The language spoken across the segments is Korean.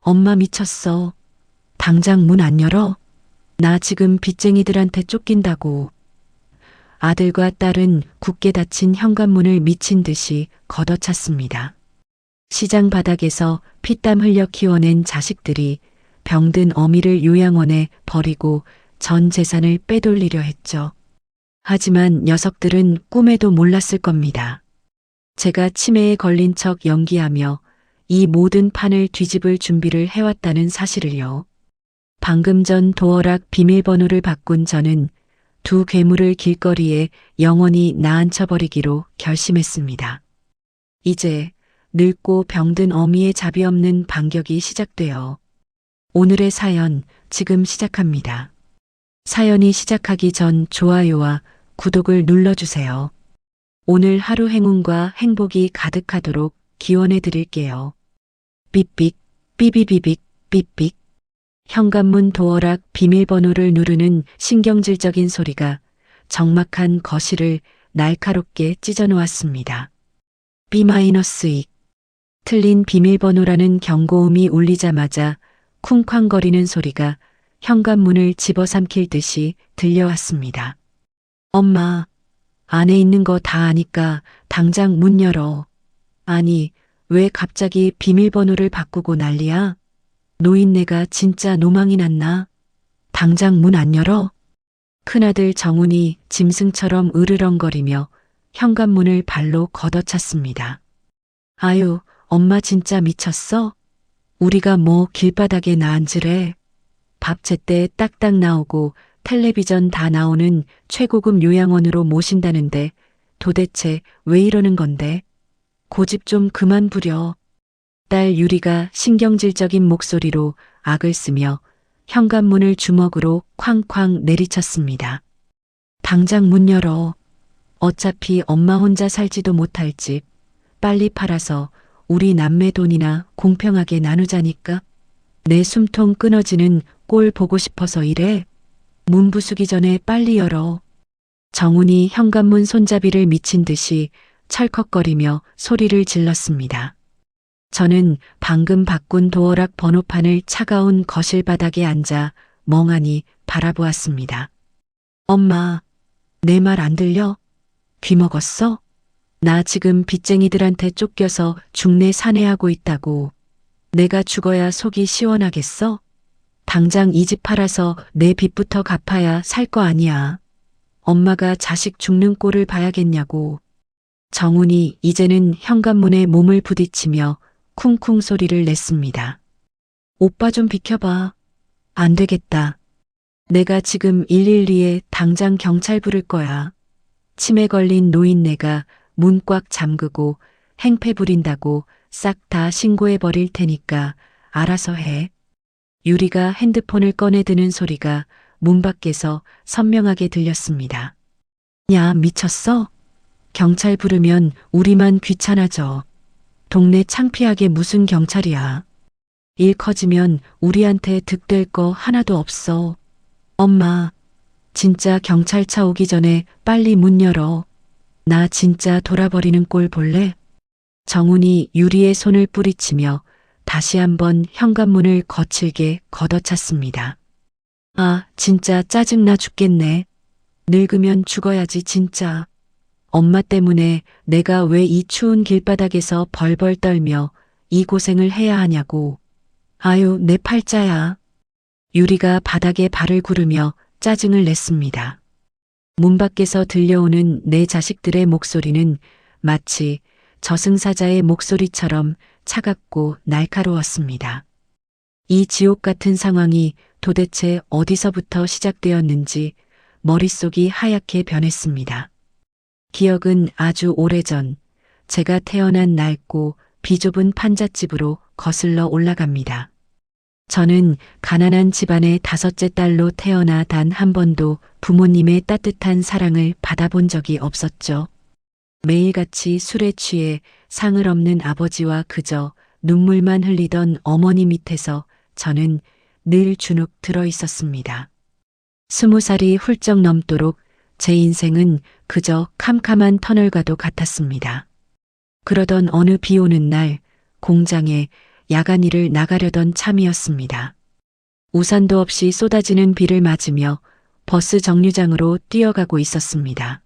엄마 미쳤어. 당장 문 안 열어? 나 지금 빚쟁이들한테 쫓긴다고. 아들과 딸은 굳게 닫힌 현관문을 미친 듯이 걷어찼습니다. 시장 바닥에서 피땀 흘려 키워낸 자식들이 병든 어미를 요양원에 버리고 전 재산을 빼돌리려 했죠. 하지만 녀석들은 꿈에도 몰랐을 겁니다. 제가 치매에 걸린 척 연기하며 이 모든 판을 뒤집을 준비를 해왔다는 사실을요. 방금 전 도어락 비밀번호를 바꾼 저는 두 괴물을 길거리에 영원히 나앉혀버리기로 결심했습니다. 이제 늙고 병든 어미의 자비 없는 반격이 시작되어 오늘의 사연 지금 시작합니다. 사연이 시작하기 전 좋아요와 구독을 눌러주세요. 오늘 하루 행운과 행복이 가득하도록 기원해 드릴게요. 삐삑, 삐비비빅, 삐삑. 현관문 도어락 비밀번호를 누르는 신경질적인 소리가 적막한 거실을 날카롭게 찢어놓았습니다. B-2. 틀린 비밀번호라는 경고음이 울리자마자 쿵쾅거리는 소리가 현관문을 집어삼킬 듯이 들려왔습니다. 엄마, 안에 있는 거 다 아니까 당장 문 열어. 아니, 왜 갑자기 비밀번호를 바꾸고 난리야? 노인네가 진짜 노망이 났나? 당장 문 안 열어? 큰아들 정훈이 짐승처럼 으르렁거리며 현관문을 발로 걷어찼습니다. 아유, 엄마 진짜 미쳤어? 우리가 뭐 길바닥에 나앉으래? 밥 제때 딱딱 나오고 텔레비전 다 나오는 최고급 요양원으로 모신다는데 도대체 왜 이러는 건데? 고집 좀 그만 부려. 딸 유리가 신경질적인 목소리로 악을 쓰며 현관문을 주먹으로 쾅쾅 내리쳤습니다. 당장 문 열어. 어차피 엄마 혼자 살지도 못할 집 빨리 팔아서 우리 남매 돈이나 공평하게 나누자니까. 내 숨통 끊어지는 꼴 보고 싶어서 이래. 문 부수기 전에 빨리 열어. 정훈이 현관문 손잡이를 미친 듯이 철컥거리며 소리를 질렀습니다. 저는 방금 바꾼 도어락 번호판을 차가운 거실 바닥에 앉아 멍하니 바라보았습니다. 엄마, 내 말 안 들려? 귀 먹었어? 나 지금 빚쟁이들한테 쫓겨서 중내 산해하고 있다고. 내가 죽어야 속이 시원하겠어? 당장 이 집 팔아서 내 빚부터 갚아야 살 거 아니야. 엄마가 자식 죽는 꼴을 봐야겠냐고. 정훈이 이제는 현관문에 몸을 부딪히며 쿵쿵 소리를 냈습니다. 오빠 좀 비켜봐. 안 되겠다. 내가 지금 112에 당장 경찰 부를 거야. 치매 걸린 노인네가 문 꽉 잠그고 행패 부린다고 싹 다 신고해 버릴 테니까 알아서 해. 유리가 핸드폰을 꺼내드는 소리가 문 밖에서 선명하게 들렸습니다. 야, 미쳤어? 경찰 부르면 우리만 귀찮아져. 동네 창피하게 무슨 경찰이야. 일 커지면 우리한테 득될 거 하나도 없어. 엄마, 진짜 경찰차 오기 전에 빨리 문 열어. 나 진짜 돌아버리는 꼴 볼래? 정훈이 유리의 손을 뿌리치며 다시 한번 현관문을 거칠게 걷어찼습니다. 아, 진짜 짜증나 죽겠네. 늙으면 죽어야지 진짜. 엄마 때문에 내가 왜 이 추운 길바닥에서 벌벌 떨며 이 고생을 해야 하냐고. 아유, 내 팔자야. 유리가 바닥에 발을 구르며 짜증을 냈습니다. 문 밖에서 들려오는 내 자식들의 목소리는 마치 저승사자의 목소리처럼 차갑고 날카로웠습니다. 이 지옥 같은 상황이 도대체 어디서부터 시작되었는지 머릿속이 하얗게 변했습니다. 기억은 아주 오래전 제가 태어난 낡고 비좁은 판잣집으로 거슬러 올라갑니다. 저는 가난한 집안의 다섯째 딸로 태어나 단 한 번도 부모님의 따뜻한 사랑을 받아본 적이 없었죠. 매일같이 술에 취해 상을 없는 아버지와 그저 눈물만 흘리던 어머니 밑에서 저는 늘 주눅 들어 있었습니다. 20살이 훌쩍 넘도록 제 인생은 그저 캄캄한 터널과도 같았습니다. 그러던 어느 비 오는 날 공장에 야간 일을 나가려던 참이었습니다. 우산도 없이 쏟아지는 비를 맞으며 버스 정류장으로 뛰어가고 있었습니다.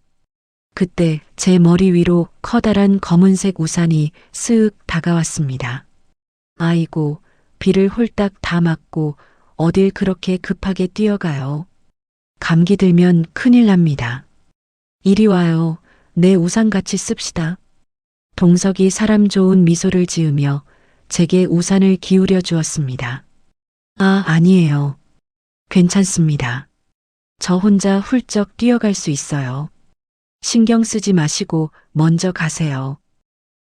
그때 제 머리 위로 커다란 검은색 우산이 쓱 다가왔습니다. 아이고, 비를 홀딱 다 맞고 어딜 그렇게 급하게 뛰어가요. 감기 들면 큰일 납니다. 이리 와요. 내 우산 같이 씁시다. 동석이 사람 좋은 미소를 지으며 제게 우산을 기울여 주었습니다. 아, 아니에요. 괜찮습니다. 저 혼자 훌쩍 뛰어갈 수 있어요. 신경 쓰지 마시고 먼저 가세요.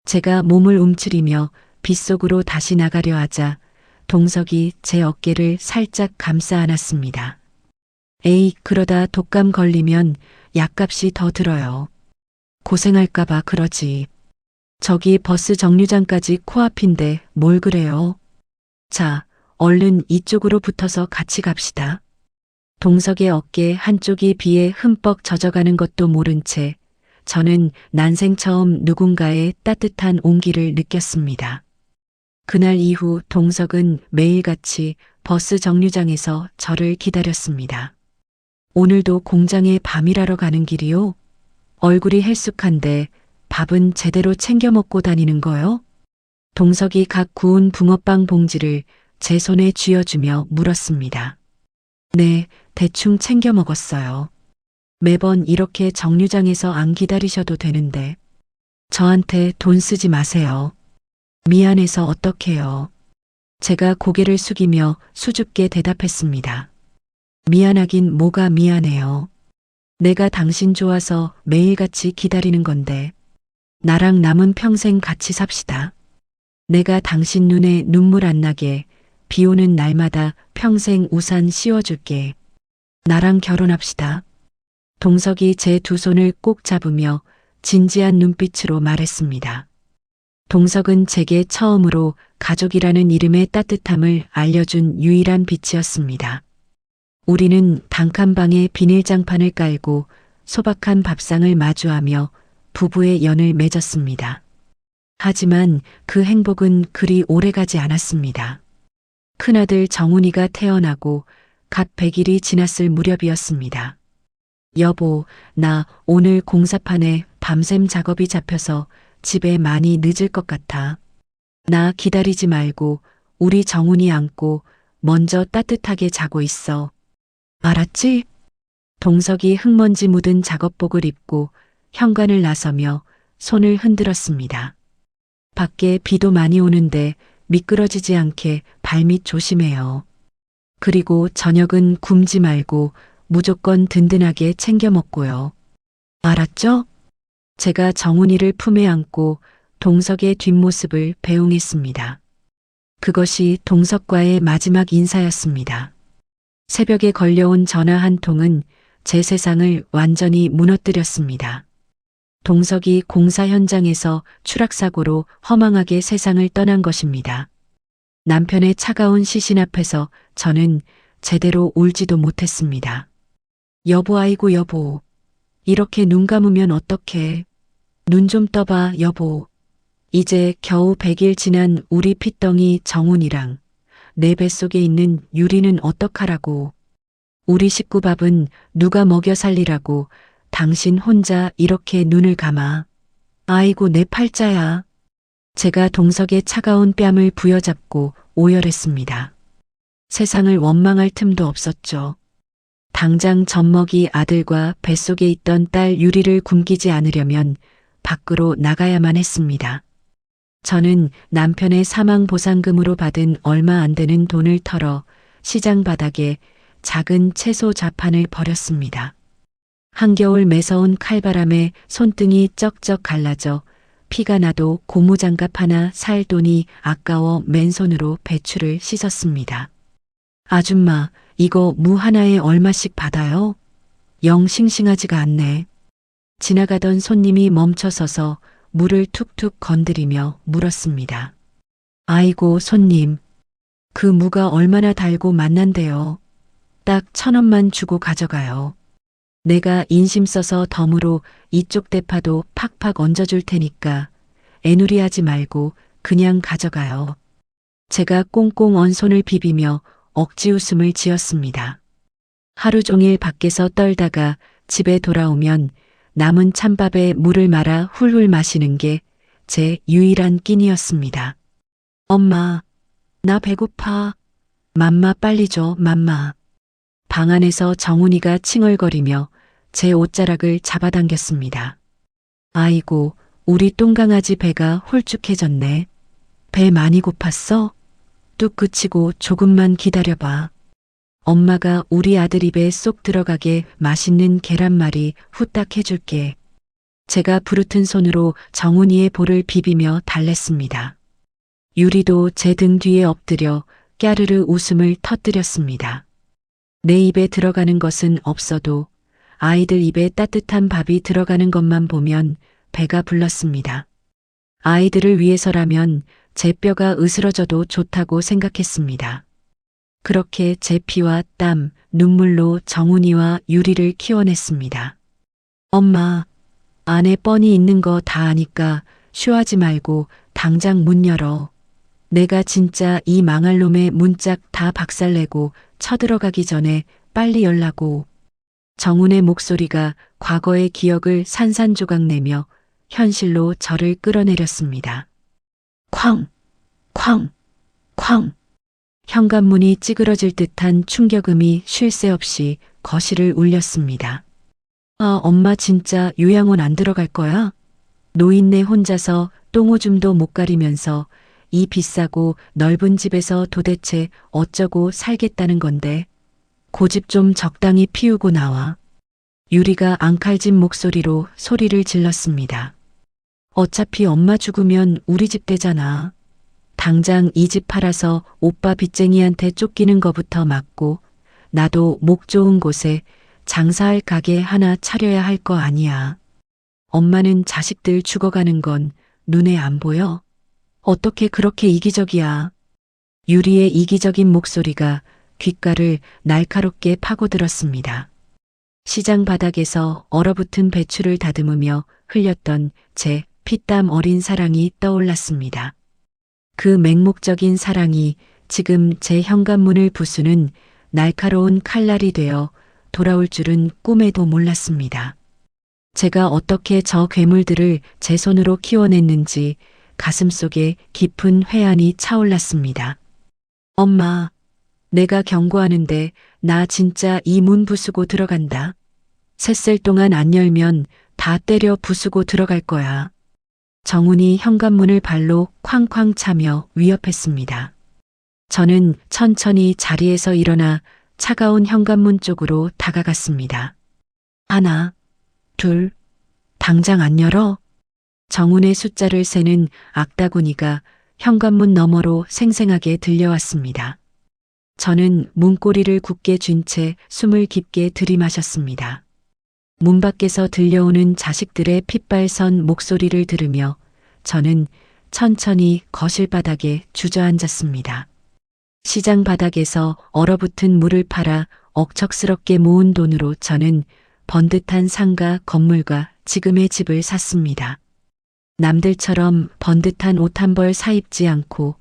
제가 몸을 움츠리며 빗속으로 다시 나가려 하자 동석이 제 어깨를 살짝 감싸 안았습니다. 에이, 그러다 독감 걸리면 약값이 더 들어요. 고생할까봐 그러지. 저기 버스 정류장까지 코앞인데 뭘 그래요? 자, 얼른 이쪽으로 붙어서 같이 갑시다. 동석의 어깨 한쪽이 비에 흠뻑 젖어가는 것도 모른 채 저는 난생 처음 누군가의 따뜻한 온기를 느꼈습니다. 그날 이후 동석은 매일같이 버스 정류장에서 저를 기다렸습니다. 오늘도 공장에 밤일하러 가는 길이요? 얼굴이 헬쑥한데 밥은 제대로 챙겨 먹고 다니는 거요? 동석이 각 구운 붕어빵 봉지를 제 손에 쥐어주며 물었습니다. 네, 대충 챙겨 먹었어요. 매번 이렇게 정류장에서 안 기다리셔도 되는데 저한테 돈 쓰지 마세요. 미안해서 어떡해요. 제가 고개를 숙이며 수줍게 대답했습니다. 미안하긴 뭐가 미안해요. 내가 당신 좋아서 매일같이 기다리는 건데 나랑 남은 평생 같이 삽시다. 내가 당신 눈에 눈물 안 나게 비 오는 날마다 평생 우산 씌워줄게. 나랑 결혼합시다. 동석이 제 두 손을 꼭 잡으며 진지한 눈빛으로 말했습니다. 동석은 제게 처음으로 가족이라는 이름의 따뜻함을 알려준 유일한 빛이었습니다. 우리는 단칸방에 비닐장판을 깔고 소박한 밥상을 마주하며 부부의 연을 맺었습니다. 하지만 그 행복은 그리 오래가지 않았습니다. 큰아들 정훈이가 태어나고 갓 100일이 지났을 무렵이었습니다. 여보, 나 오늘 공사판에 밤샘 작업이 잡혀서 집에 많이 늦을 것 같아. 나 기다리지 말고 우리 정훈이 안고 먼저 따뜻하게 자고 있어. 알았지? 동석이 흙먼지 묻은 작업복을 입고 현관을 나서며 손을 흔들었습니다. 밖에 비도 많이 오는데 미끄러지지 않게 발밑 조심해요. 그리고 저녁은 굶지 말고 무조건 든든하게 챙겨 먹고요. 알았죠? 제가 정훈이를 품에 안고 동석의 뒷모습을 배웅했습니다. 그것이 동석과의 마지막 인사였습니다. 새벽에 걸려온 전화 한 통은 제 세상을 완전히 무너뜨렸습니다. 동석이 공사 현장에서 추락사고로 허망하게 세상을 떠난 것입니다. 남편의 차가운 시신 앞에서 저는 제대로 울지도 못했습니다. 여보, 아이고 여보. 이렇게 눈 감으면 어떡해. 눈 좀 떠봐 여보. 이제 겨우 100일 지난 우리 핏덩이 정훈이랑 내 뱃속에 있는 유리는 어떡하라고. 우리 식구 밥은 누가 먹여 살리라고 당신 혼자 이렇게 눈을 감아. 아이고 내 팔자야. 제가 동석의 차가운 뺨을 부여잡고 오열했습니다. 세상을 원망할 틈도 없었죠. 당장 젖먹이 아들과 뱃속에 있던 딸 유리를 굶기지 않으려면 밖으로 나가야만 했습니다. 저는 남편의 사망 보상금으로 받은 얼마 안 되는 돈을 털어 시장 바닥에 작은 채소 자판을 버렸습니다. 한겨울 매서운 칼바람에 손등이 쩍쩍 갈라져 피가 나도 고무장갑 하나 살 돈이 아까워 맨손으로 배추를 씻었습니다. 아줌마, 이거 무 하나에 얼마씩 받아요? 영 싱싱하지가 않네. 지나가던 손님이 멈춰서서 무를 툭툭 건드리며 물었습니다. 아이고 손님, 그 무가 얼마나 달고 맛난데요. 딱 1,000원만 주고 가져가요. 내가 인심 써서 덤으로 이쪽 대파도 팍팍 얹어줄 테니까 애누리하지 말고 그냥 가져가요. 제가 꽁꽁 언 손을 비비며 억지 웃음을 지었습니다. 하루 종일 밖에서 떨다가 집에 돌아오면 남은 찬밥에 물을 말아 훌훌 마시는 게 제 유일한 끼니였습니다. 엄마, 나 배고파. 맘마 빨리 줘, 맘마. 방 안에서 정훈이가 칭얼거리며 제 옷자락을 잡아당겼습니다. 아이고, 우리 똥강아지 배가 홀쭉해졌네. 배 많이 고팠어? 뚝 그치고 조금만 기다려봐. 엄마가 우리 아들 입에 쏙 들어가게 맛있는 계란말이 후딱 해줄게. 제가 부르튼 손으로 정훈이의 볼을 비비며 달랬습니다. 유리도 제 등 뒤에 엎드려 깨르르 웃음을 터뜨렸습니다. 내 입에 들어가는 것은 없어도 아이들 입에 따뜻한 밥이 들어가는 것만 보면 배가 불렀습니다. 아이들을 위해서라면 제 뼈가 으스러져도 좋다고 생각했습니다. 그렇게 제 피와 땀, 눈물로 정훈이와 유리를 키워냈습니다. 엄마, 안에 뻔히 있는 거 다 아니까 쉬하지 말고 당장 문 열어. 내가 진짜 이 망할 놈의 문짝 다 박살내고 쳐들어가기 전에 빨리 열라고. 정훈의 목소리가 과거의 기억을 산산조각내며 현실로 저를 끌어내렸습니다. 쾅! 쾅! 쾅! 현관문이 찌그러질 듯한 충격음이 쉴 새 없이 거실을 울렸습니다. 아, 엄마 진짜 요양원 안 들어갈 거야? 노인네 혼자서 똥오줌도 못 가리면서 이 비싸고 넓은 집에서 도대체 어쩌고 살겠다는 건데. 고집 좀 적당히 피우고 나와. 유리가 앙칼진 목소리로 소리를 질렀습니다. 어차피 엄마 죽으면 우리 집 되잖아. 당장 이 집 팔아서 오빠 빚쟁이한테 쫓기는 거부터 막고 나도 목 좋은 곳에 장사할 가게 하나 차려야 할 거 아니야. 엄마는 자식들 죽어가는 건 눈에 안 보여? 어떻게 그렇게 이기적이야? 유리의 이기적인 목소리가 귓가를 날카롭게 파고들었습니다. 시장 바닥에서 얼어붙은 배추를 다듬으며 흘렸던 제 피땀 어린 사랑이 떠올랐습니다. 그 맹목적인 사랑이 지금 제 현관문을 부수는 날카로운 칼날이 되어 돌아올 줄은 꿈에도 몰랐습니다. 제가 어떻게 저 괴물들을 제 손으로 키워냈는지 가슴속에 깊은 회한이 차올랐습니다. 엄마, 내가 경고하는데 나 진짜 이 문 부수고 들어간다. 셋셀 동안 안 열면 다 때려 부수고 들어갈 거야. 정훈이 현관문을 발로 쾅쾅 차며 위협했습니다. 저는 천천히 자리에서 일어나 차가운 현관문 쪽으로 다가갔습니다. 하나, 둘, 당장 안 열어? 정훈의 숫자를 세는 악다구니가 현관문 너머로 생생하게 들려왔습니다. 저는 문고리를 굳게 쥔 채 숨을 깊게 들이마셨습니다. 문 밖에서 들려오는 자식들의 핏발선 목소리를 들으며 저는 천천히 거실 바닥에 주저앉았습니다. 시장 바닥에서 얼어붙은 물을 팔아 억척스럽게 모은 돈으로 저는 번듯한 상가 건물과 지금의 집을 샀습니다. 남들처럼 번듯한 옷 한 벌 사입지 않고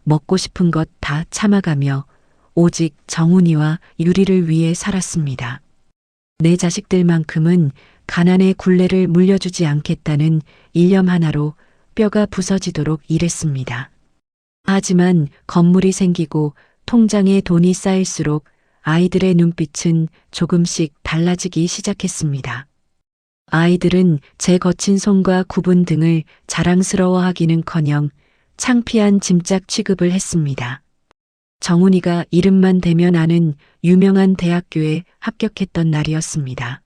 먹고 싶은 것 다 참아가며 오직 정훈이와 유리를 위해 살았습니다. 내 자식들만큼은 가난의 굴레를 물려주지 않겠다는 일념 하나로 뼈가 부서지도록 일했습니다. 하지만 건물이 생기고 통장에 돈이 쌓일수록 아이들의 눈빛은 조금씩 달라지기 시작했습니다. 아이들은 제 거친 손과 굽은 등을 자랑스러워하기는커녕 창피한 짐짝 취급을 했습니다. 정훈이가 이름만 대면 아는 유명한 대학교에 합격했던 날이었습니다.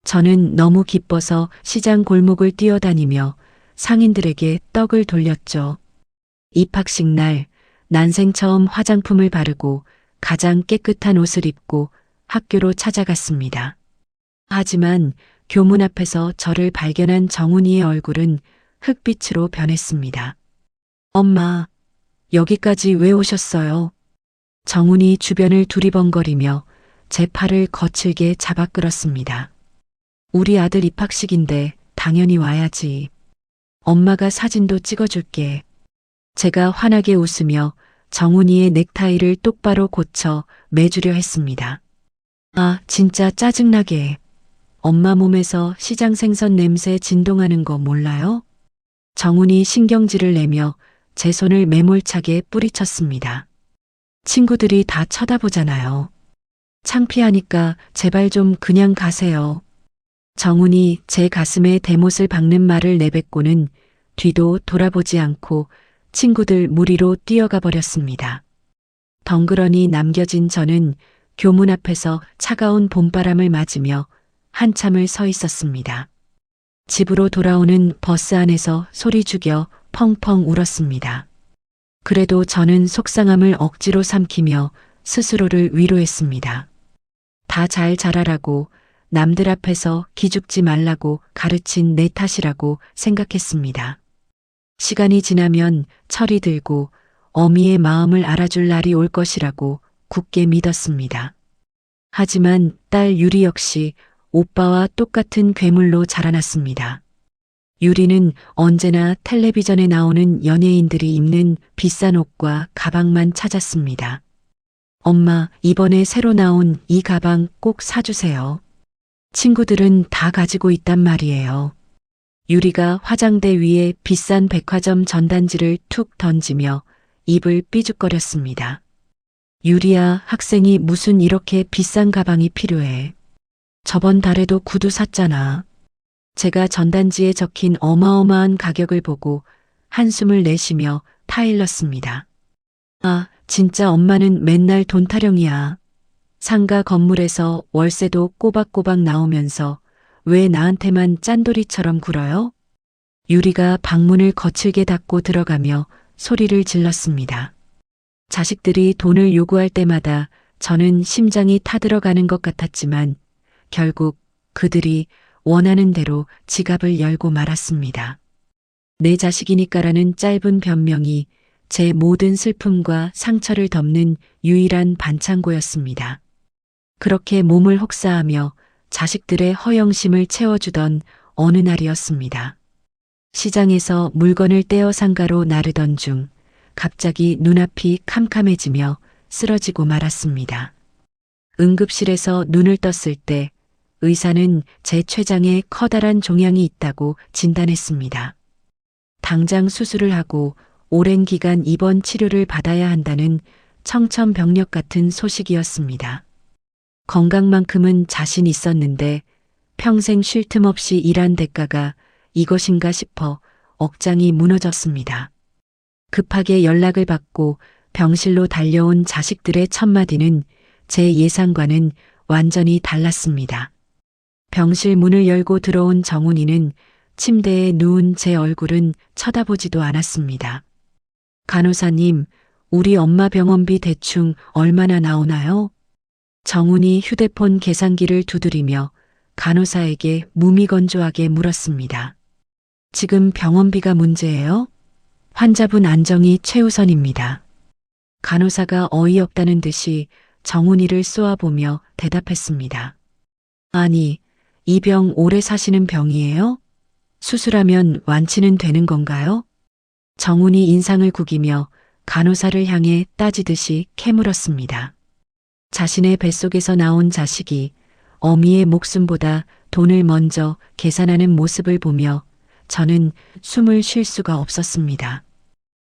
저는 너무 기뻐서 시장 골목을 뛰어다니며 상인들에게 떡을 돌렸죠. 입학식 날 난생 처음 화장품을 바르고 가장 깨끗한 옷을 입고 학교로 찾아갔습니다. 하지만 교문 앞에서 저를 발견한 정훈이의 얼굴은 흙빛으로 변했습니다. 엄마, 여기까지 왜 오셨어요? 정훈이 주변을 두리번거리며 제 팔을 거칠게 잡아 끌었습니다. 우리 아들 입학식인데 당연히 와야지. 엄마가 사진도 찍어줄게. 제가 환하게 웃으며 정훈이의 넥타이를 똑바로 고쳐 매주려 했습니다. 아, 진짜 짜증나게. 엄마 몸에서 시장 생선 냄새 진동하는 거 몰라요? 정훈이 신경질을 내며 제 손을 매몰차게 뿌리쳤습니다. 친구들이 다 쳐다보잖아요. 창피하니까 제발 좀 그냥 가세요. 정훈이 제 가슴에 대못을 박는 말을 내뱉고는 뒤도 돌아보지 않고 친구들 무리로 뛰어가 버렸습니다. 덩그러니 남겨진 저는 교문 앞에서 차가운 봄바람을 맞으며 한참을 서 있었습니다. 집으로 돌아오는 버스 안에서 소리 죽여 펑펑 울었습니다. 그래도 저는 속상함을 억지로 삼키며 스스로를 위로했습니다. 다 잘 자라라고, 남들 앞에서 기죽지 말라고 가르친 내 탓이라고 생각했습니다. 시간이 지나면 철이 들고 어미의 마음을 알아줄 날이 올 것이라고 굳게 믿었습니다. 하지만 딸 유리 역시 오빠와 똑같은 괴물로 자라났습니다. 유리는 언제나 텔레비전에 나오는 연예인들이 입는 비싼 옷과 가방만 찾았습니다. 엄마, 이번에 새로 나온 이 가방 꼭 사주세요. 친구들은 다 가지고 있단 말이에요. 유리가 화장대 위에 비싼 백화점 전단지를 툭 던지며 입을 삐죽거렸습니다. 유리야, 학생이 무슨 이렇게 비싼 가방이 필요해. 저번 달에도 구두 샀잖아. 제가 전단지에 적힌 어마어마한 가격을 보고 한숨을 내쉬며 타일렀습니다. 아, 진짜 엄마는 맨날 돈 타령이야. 상가 건물에서 월세도 꼬박꼬박 나오면서 왜 나한테만 짠돌이처럼 굴어요? 유리가 방문을 거칠게 닫고 들어가며 소리를 질렀습니다. 자식들이 돈을 요구할 때마다 저는 심장이 타들어가는 것 같았지만 결국 그들이 원하는 대로 지갑을 열고 말았습니다. 내 자식이니까라는 짧은 변명이 제 모든 슬픔과 상처를 덮는 유일한 반창고였습니다. 그렇게 몸을 혹사하며 자식들의 허영심을 채워주던 어느 날이었습니다. 시장에서 물건을 떼어 상가로 나르던 중 갑자기 눈앞이 캄캄해지며 쓰러지고 말았습니다. 응급실에서 눈을 떴을 때 의사는 제 췌장에 커다란 종양이 있다고 진단했습니다. 당장 수술을 하고 오랜 기간 입원 치료를 받아야 한다는 청천벽력 같은 소식이었습니다. 건강만큼은 자신 있었는데 평생 쉴 틈 없이 일한 대가가 이것인가 싶어 억장이 무너졌습니다. 급하게 연락을 받고 병실로 달려온 자식들의 첫마디는 제 예상과는 완전히 달랐습니다. 병실 문을 열고 들어온 정훈이는 침대에 누운 제 얼굴은 쳐다보지도 않았습니다. 간호사님, 우리 엄마 병원비 대충 얼마나 나오나요? 정훈이 휴대폰 계산기를 두드리며 간호사에게 무미건조하게 물었습니다. 지금 병원비가 문제예요? 환자분 안정이 최우선입니다. 간호사가 어이없다는 듯이 정훈이를 쏘아보며 대답했습니다. 아니, 이 병 오래 사시는 병이에요? 수술하면 완치는 되는 건가요? 정훈이 인상을 구기며 간호사를 향해 따지듯이 캐물었습니다. 자신의 뱃속에서 나온 자식이 어미의 목숨보다 돈을 먼저 계산하는 모습을 보며 저는 숨을 쉴 수가 없었습니다.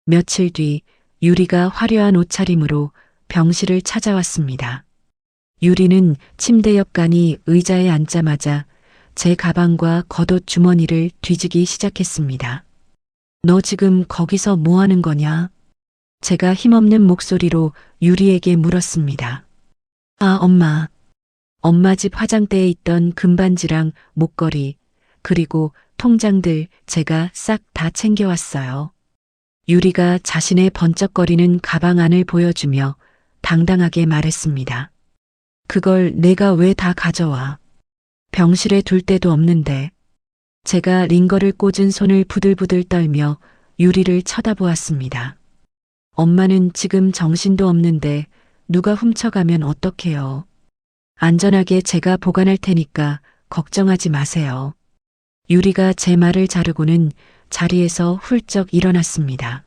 며칠 뒤 유리가 화려한 옷차림으로 병실을 찾아왔습니다. 유리는 침대 옆간이 의자에 앉자마자 제 가방과 겉옷 주머니를 뒤지기 시작했습니다. 너 지금 거기서 뭐 하는 거냐? 제가 힘없는 목소리로 유리에게 물었습니다. 아, 엄마. 엄마 집 화장대에 있던 금반지랑 목걸이, 그리고 통장들 제가 싹 다 챙겨왔어요. 유리가 자신의 번쩍거리는 가방 안을 보여주며 당당하게 말했습니다. 그걸 내가 왜 다 가져와? 병실에 둘 데도 없는데. 제가 링거를 꽂은 손을 부들부들 떨며 유리를 쳐다보았습니다. 엄마는 지금 정신도 없는데 누가 훔쳐가면 어떡해요? 안전하게 제가 보관할 테니까 걱정하지 마세요. 유리가 제 말을 자르고는 자리에서 훌쩍 일어났습니다.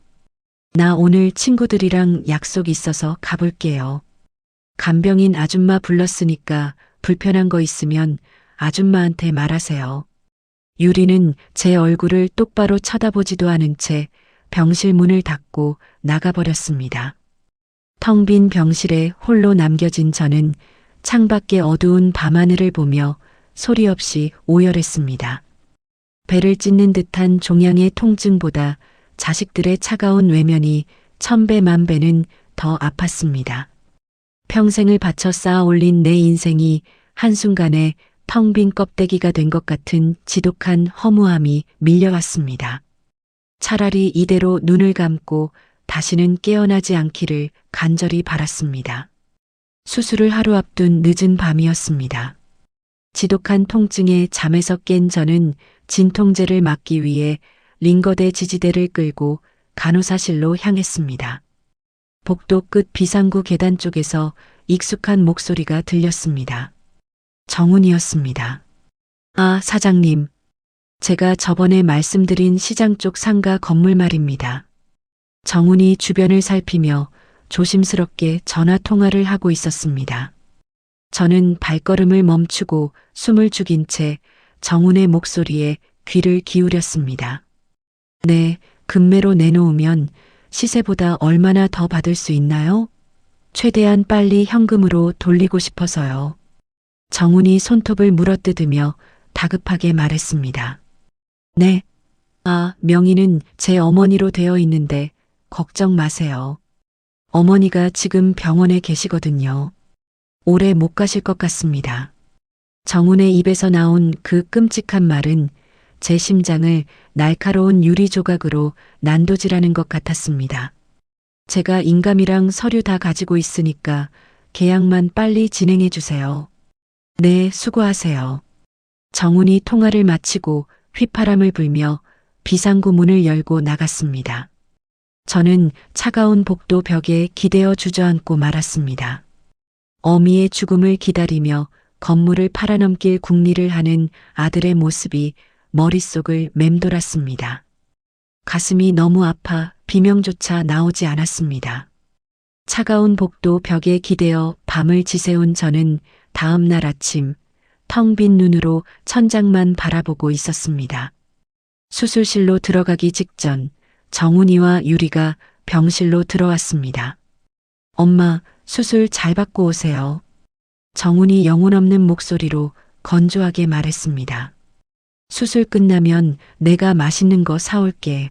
나 오늘 친구들이랑 약속 있어서 가볼게요. 간병인 아줌마 불렀으니까 불편한 거 있으면 아줌마한테 말하세요. 유리는 제 얼굴을 똑바로 쳐다보지도 않은 채 병실 문을 닫고 나가버렸습니다. 텅 빈 병실에 홀로 남겨진 저는 창밖의 어두운 밤하늘을 보며 소리 없이 오열했습니다. 배를 찢는 듯한 종양의 통증보다 자식들의 차가운 외면이 천배 만배는 더 아팠습니다. 평생을 바쳐 쌓아 올린 내 인생이 한순간에 텅 빈 껍데기가 된 것 같은 지독한 허무함이 밀려왔습니다. 차라리 이대로 눈을 감고 다시는 깨어나지 않기를 간절히 바랐습니다. 수술을 하루 앞둔 늦은 밤이었습니다. 지독한 통증에 잠에서 깬 저는 진통제를 맞기 위해 링거대 지지대를 끌고 간호사실로 향했습니다. 복도 끝 비상구 계단 쪽에서 익숙한 목소리가 들렸습니다. 정훈이었습니다. 아, 사장님. 제가 저번에 말씀드린 시장 쪽 상가 건물 말입니다. 정훈이 주변을 살피며 조심스럽게 전화 통화를 하고 있었습니다. 저는 발걸음을 멈추고 숨을 죽인 채 정훈의 목소리에 귀를 기울였습니다. 네, 금매로 내놓으면 시세보다 얼마나 더 받을 수 있나요? 최대한 빨리 현금으로 돌리고 싶어서요. 정훈이 손톱을 물어뜯으며 다급하게 말했습니다. 네. 아, 명의는 제 어머니로 되어 있는데 걱정 마세요. 어머니가 지금 병원에 계시거든요. 오래 못 가실 것 같습니다. 정훈의 입에서 나온 그 끔찍한 말은 제 심장을 날카로운 유리 조각으로 난도질하는 것 같았습니다. 제가 인감이랑 서류 다 가지고 있으니까 계약만 빨리 진행해 주세요. 네, 수고하세요. 정훈이 통화를 마치고 휘파람을 불며 비상구 문을 열고 나갔습니다. 저는 차가운 복도 벽에 기대어 주저앉고 말았습니다. 어미의 죽음을 기다리며 건물을 팔아넘길 궁리를 하는 아들의 모습이 머릿속을 맴돌았습니다. 가슴이 너무 아파 비명조차 나오지 않았습니다. 차가운 복도 벽에 기대어 밤을 지새운 저는 다음 날 아침 텅 빈 눈으로 천장만 바라보고 있었습니다. 수술실로 들어가기 직전 정훈이와 유리가 병실로 들어왔습니다. 엄마, 수술 잘 받고 오세요. 정훈이 영혼 없는 목소리로 건조하게 말했습니다. 수술 끝나면 내가 맛있는 거 사올게.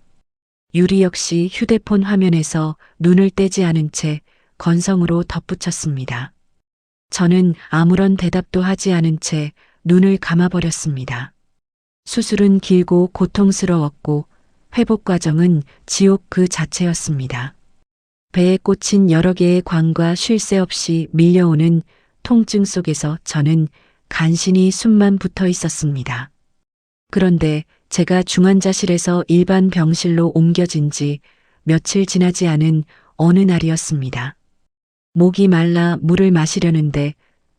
유리 역시 휴대폰 화면에서 눈을 떼지 않은 채 건성으로 덧붙였습니다. 저는 아무런 대답도 하지 않은 채 눈을 감아버렸습니다. 수술은 길고 고통스러웠고 회복 과정은 지옥 그 자체였습니다. 배에 꽂힌 여러 개의 관과 쉴 새 없이 밀려오는 통증 속에서 저는 간신히 숨만 붙어 있었습니다. 그런데 제가 중환자실에서 일반 병실로 옮겨진 지 며칠 지나지 않은 어느 날이었습니다. 목이 말라 물을 마시려는데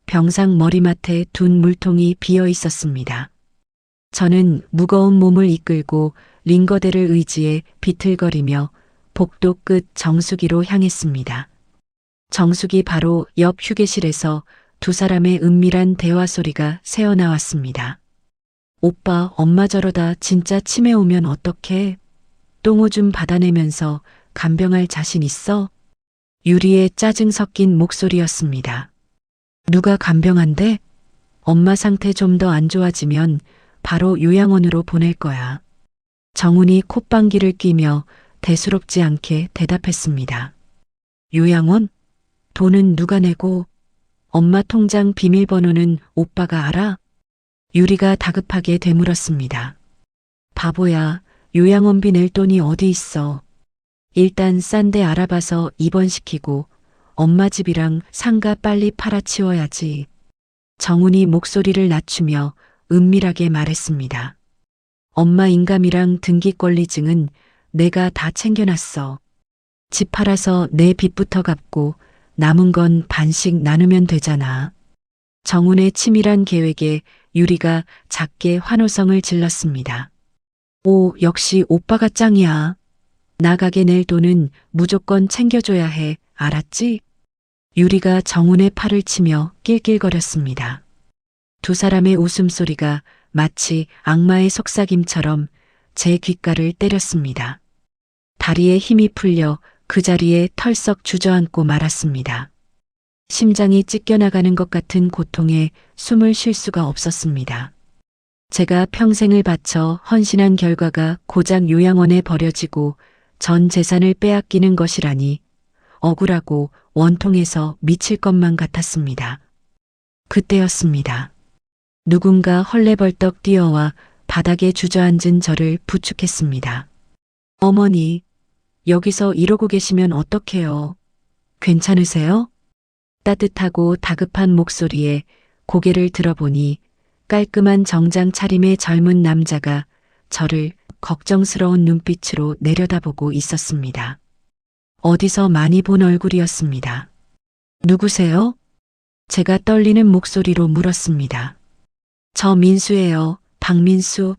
병상 머리맡에 둔 물통이 비어 있었습니다. 저는 무거운 몸을 이끌고 링거대를 의지해 비틀거리며 복도 끝 정수기로 향했습니다. 정수기 바로 옆 휴게실에서 두 사람의 은밀한 대화 소리가 새어나왔습니다. 오빠, 엄마 저러다 진짜 치매 오면 어떡해? 똥오줌 받아내면서 간병할 자신 있어? 유리의 짜증 섞인 목소리였습니다. 누가 간병한대? 엄마 상태 좀 더 안 좋아지면 바로 요양원으로 보낼 거야. 정훈이 콧방귀를 뀌며 대수롭지 않게 대답했습니다. 요양원? 돈은 누가 내고? 엄마 통장 비밀번호는 오빠가 알아? 유리가 다급하게 되물었습니다. 바보야, 요양원비 낼 돈이 어디 있어. 일단 싼 데 알아봐서 입원시키고 엄마 집이랑 상가 빨리 팔아치워야지. 정훈이 목소리를 낮추며 은밀하게 말했습니다. 엄마 인감이랑 등기권리증은 내가 다 챙겨놨어. 집 팔아서 내 빚부터 갚고 남은 건 반씩 나누면 되잖아. 정훈의 치밀한 계획에 유리가 작게 환호성을 질렀습니다. 오, 역시 오빠가 짱이야. 나가게 낼 돈은 무조건 챙겨줘야 해. 알았지? 유리가 정훈의 팔을 치며 낄낄거렸습니다. 두 사람의 웃음소리가 마치 악마의 속삭임처럼 제 귓가를 때렸습니다. 다리에 힘이 풀려 그 자리에 털썩 주저앉고 말았습니다. 심장이 찢겨나가는 것 같은 고통에 숨을 쉴 수가 없었습니다. 제가 평생을 바쳐 헌신한 결과가 고작 요양원에 버려지고 전 재산을 빼앗기는 것이라니 억울하고 원통해서 미칠 것만 같았습니다. 그때였습니다. 누군가 헐레벌떡 뛰어와 바닥에 주저앉은 저를 부축했습니다. 어머니, 여기서 이러고 계시면 어떡해요? 괜찮으세요? 따뜻하고 다급한 목소리에 고개를 들어보니 깔끔한 정장 차림의 젊은 남자가 저를 걱정스러운 눈빛으로 내려다보고 있었습니다. 어디서 많이 본 얼굴이었습니다. 누구세요? 제가 떨리는 목소리로 물었습니다. 저 민수예요. 박민수.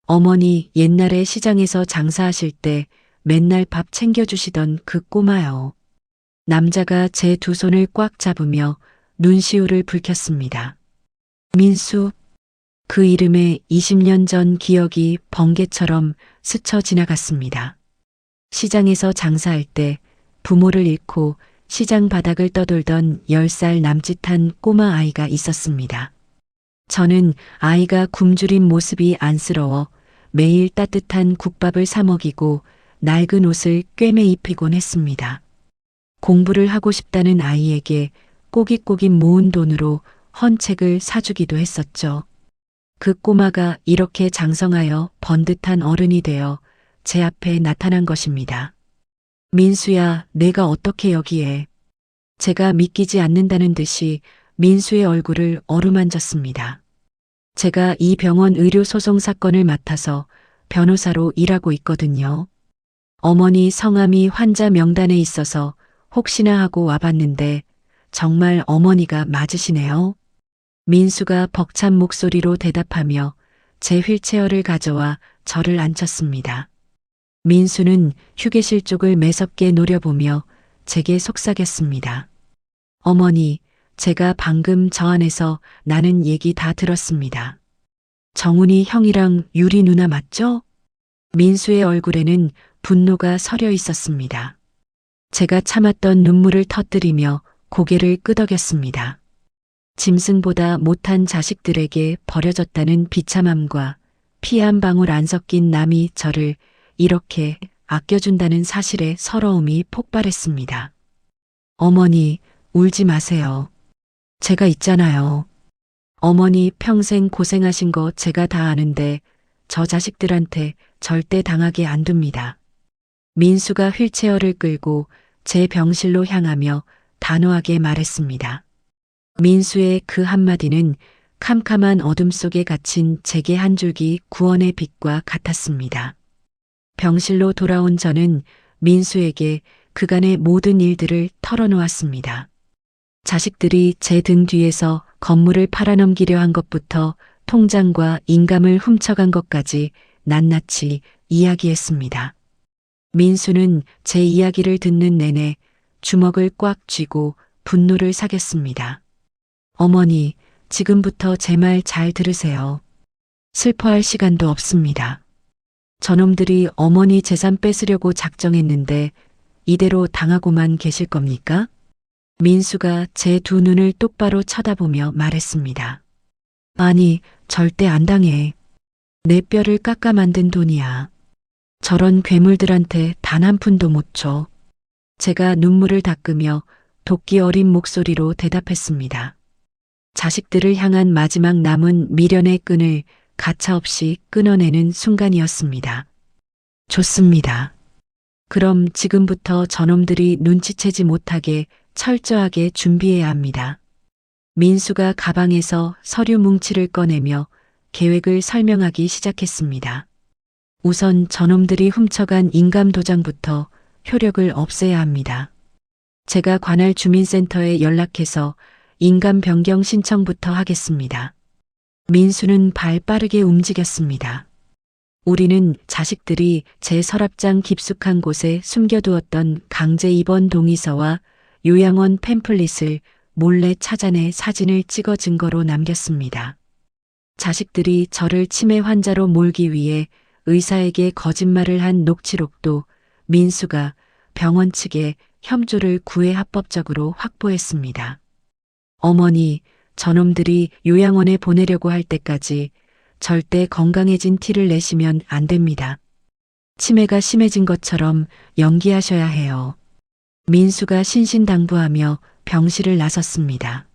어머니 옛날에 시장에서 장사하실 때 맨날 밥 챙겨주시던 그 꼬마요. 남자가 제 두 손을 꽉 잡으며 눈시울을 붉혔습니다. 민수. 그 이름에 20년 전 기억이 번개처럼 스쳐 지나갔습니다. 시장에서 장사할 때 부모를 잃고 시장 바닥을 떠돌던 10살 남짓한 꼬마 아이가 있었습니다. 저는 아이가 굶주린 모습이 안쓰러워 매일 따뜻한 국밥을 사 먹이고 낡은 옷을 꿰매 입히곤 했습니다. 공부를 하고 싶다는 아이에게 꼬깃꼬깃 모은 돈으로 헌책을 사주기도 했었죠. 그 꼬마가 이렇게 장성하여 번듯한 어른이 되어 제 앞에 나타난 것입니다. 민수야, 내가 어떻게 여기에? 제가 믿기지 않는다는 듯이 민수의 얼굴을 어루만졌습니다. 제가 이 병원 의료 소송 사건을 맡아서 변호사로 일하고 있거든요. 어머니 성함이 환자 명단에 있어서 혹시나 하고 와봤는데 정말 어머니가 맞으시네요. 민수가 벅찬 목소리로 대답하며 제 휠체어를 가져와 저를 앉혔습니다. 민수는 휴게실 쪽을 매섭게 노려보며 제게 속삭였습니다. 어머니, 제가 방금 저 안에서 나는 얘기 다 들었습니다. 정훈이 형이랑 유리 누나 맞죠? 민수의 얼굴에는 분노가 서려 있었습니다. 제가 참았던 눈물을 터뜨리며 고개를 끄덕였습니다. 짐승보다 못한 자식들에게 버려졌다는 비참함과 피 한 방울 안 섞인 남이 저를 이렇게 아껴준다는 사실에 서러움이 폭발했습니다. 어머니, 울지 마세요. 제가 있잖아요. 어머니 평생 고생하신 거 제가 다 아는데 저 자식들한테 절대 당하게 안 둡니다. 민수가 휠체어를 끌고 제 병실로 향하며 단호하게 말했습니다. 민수의 그 한마디는 캄캄한 어둠 속에 갇힌 제게 한 줄기 구원의 빛과 같았습니다. 병실로 돌아온 저는 민수에게 그간의 모든 일들을 털어놓았습니다. 자식들이 제 등 뒤에서 건물을 팔아넘기려 한 것부터 통장과 인감을 훔쳐간 것까지 낱낱이 이야기했습니다. 민수는 제 이야기를 듣는 내내 주먹을 꽉 쥐고 분노를 사겼습니다. 어머니, 지금부터 제 말 잘 들으세요. 슬퍼할 시간도 없습니다. 저놈들이 어머니 재산 뺏으려고 작정했는데 이대로 당하고만 계실 겁니까? 민수가 제 두 눈을 똑바로 쳐다보며 말했습니다. 아니, 절대 안 당해. 내 뼈를 깎아 만든 돈이야. 저런 괴물들한테 단 한 푼도 못 줘. 제가 눈물을 닦으며 도끼 어린 목소리로 대답했습니다. 자식들을 향한 마지막 남은 미련의 끈을 가차없이 끊어내는 순간이었습니다. 좋습니다. 그럼 지금부터 저놈들이 눈치채지 못하게 철저하게 준비해야 합니다. 민수가 가방에서 서류 뭉치를 꺼내며 계획을 설명하기 시작했습니다. 우선 저놈들이 훔쳐간 인감도장부터 효력을 없애야 합니다. 제가 관할 주민센터에 연락해서 인감 변경 신청부터 하겠습니다. 민수는 발 빠르게 움직였습니다. 우리는 자식들이 제 서랍장 깊숙한 곳에 숨겨두었던 강제 입원 동의서와 요양원 팸플릿을 몰래 찾아내 사진을 찍어 증거로 남겼습니다. 자식들이 저를 치매 환자로 몰기 위해 의사에게 거짓말을 한 녹취록도 민수가 병원 측에 협조를 구해 합법적으로 확보했습니다. 어머니, 저놈들이 요양원에 보내려고 할 때까지 절대 건강해진 티를 내시면 안 됩니다. 치매가 심해진 것처럼 연기하셔야 해요. 민수가 신신당부하며 병실을 나섰습니다.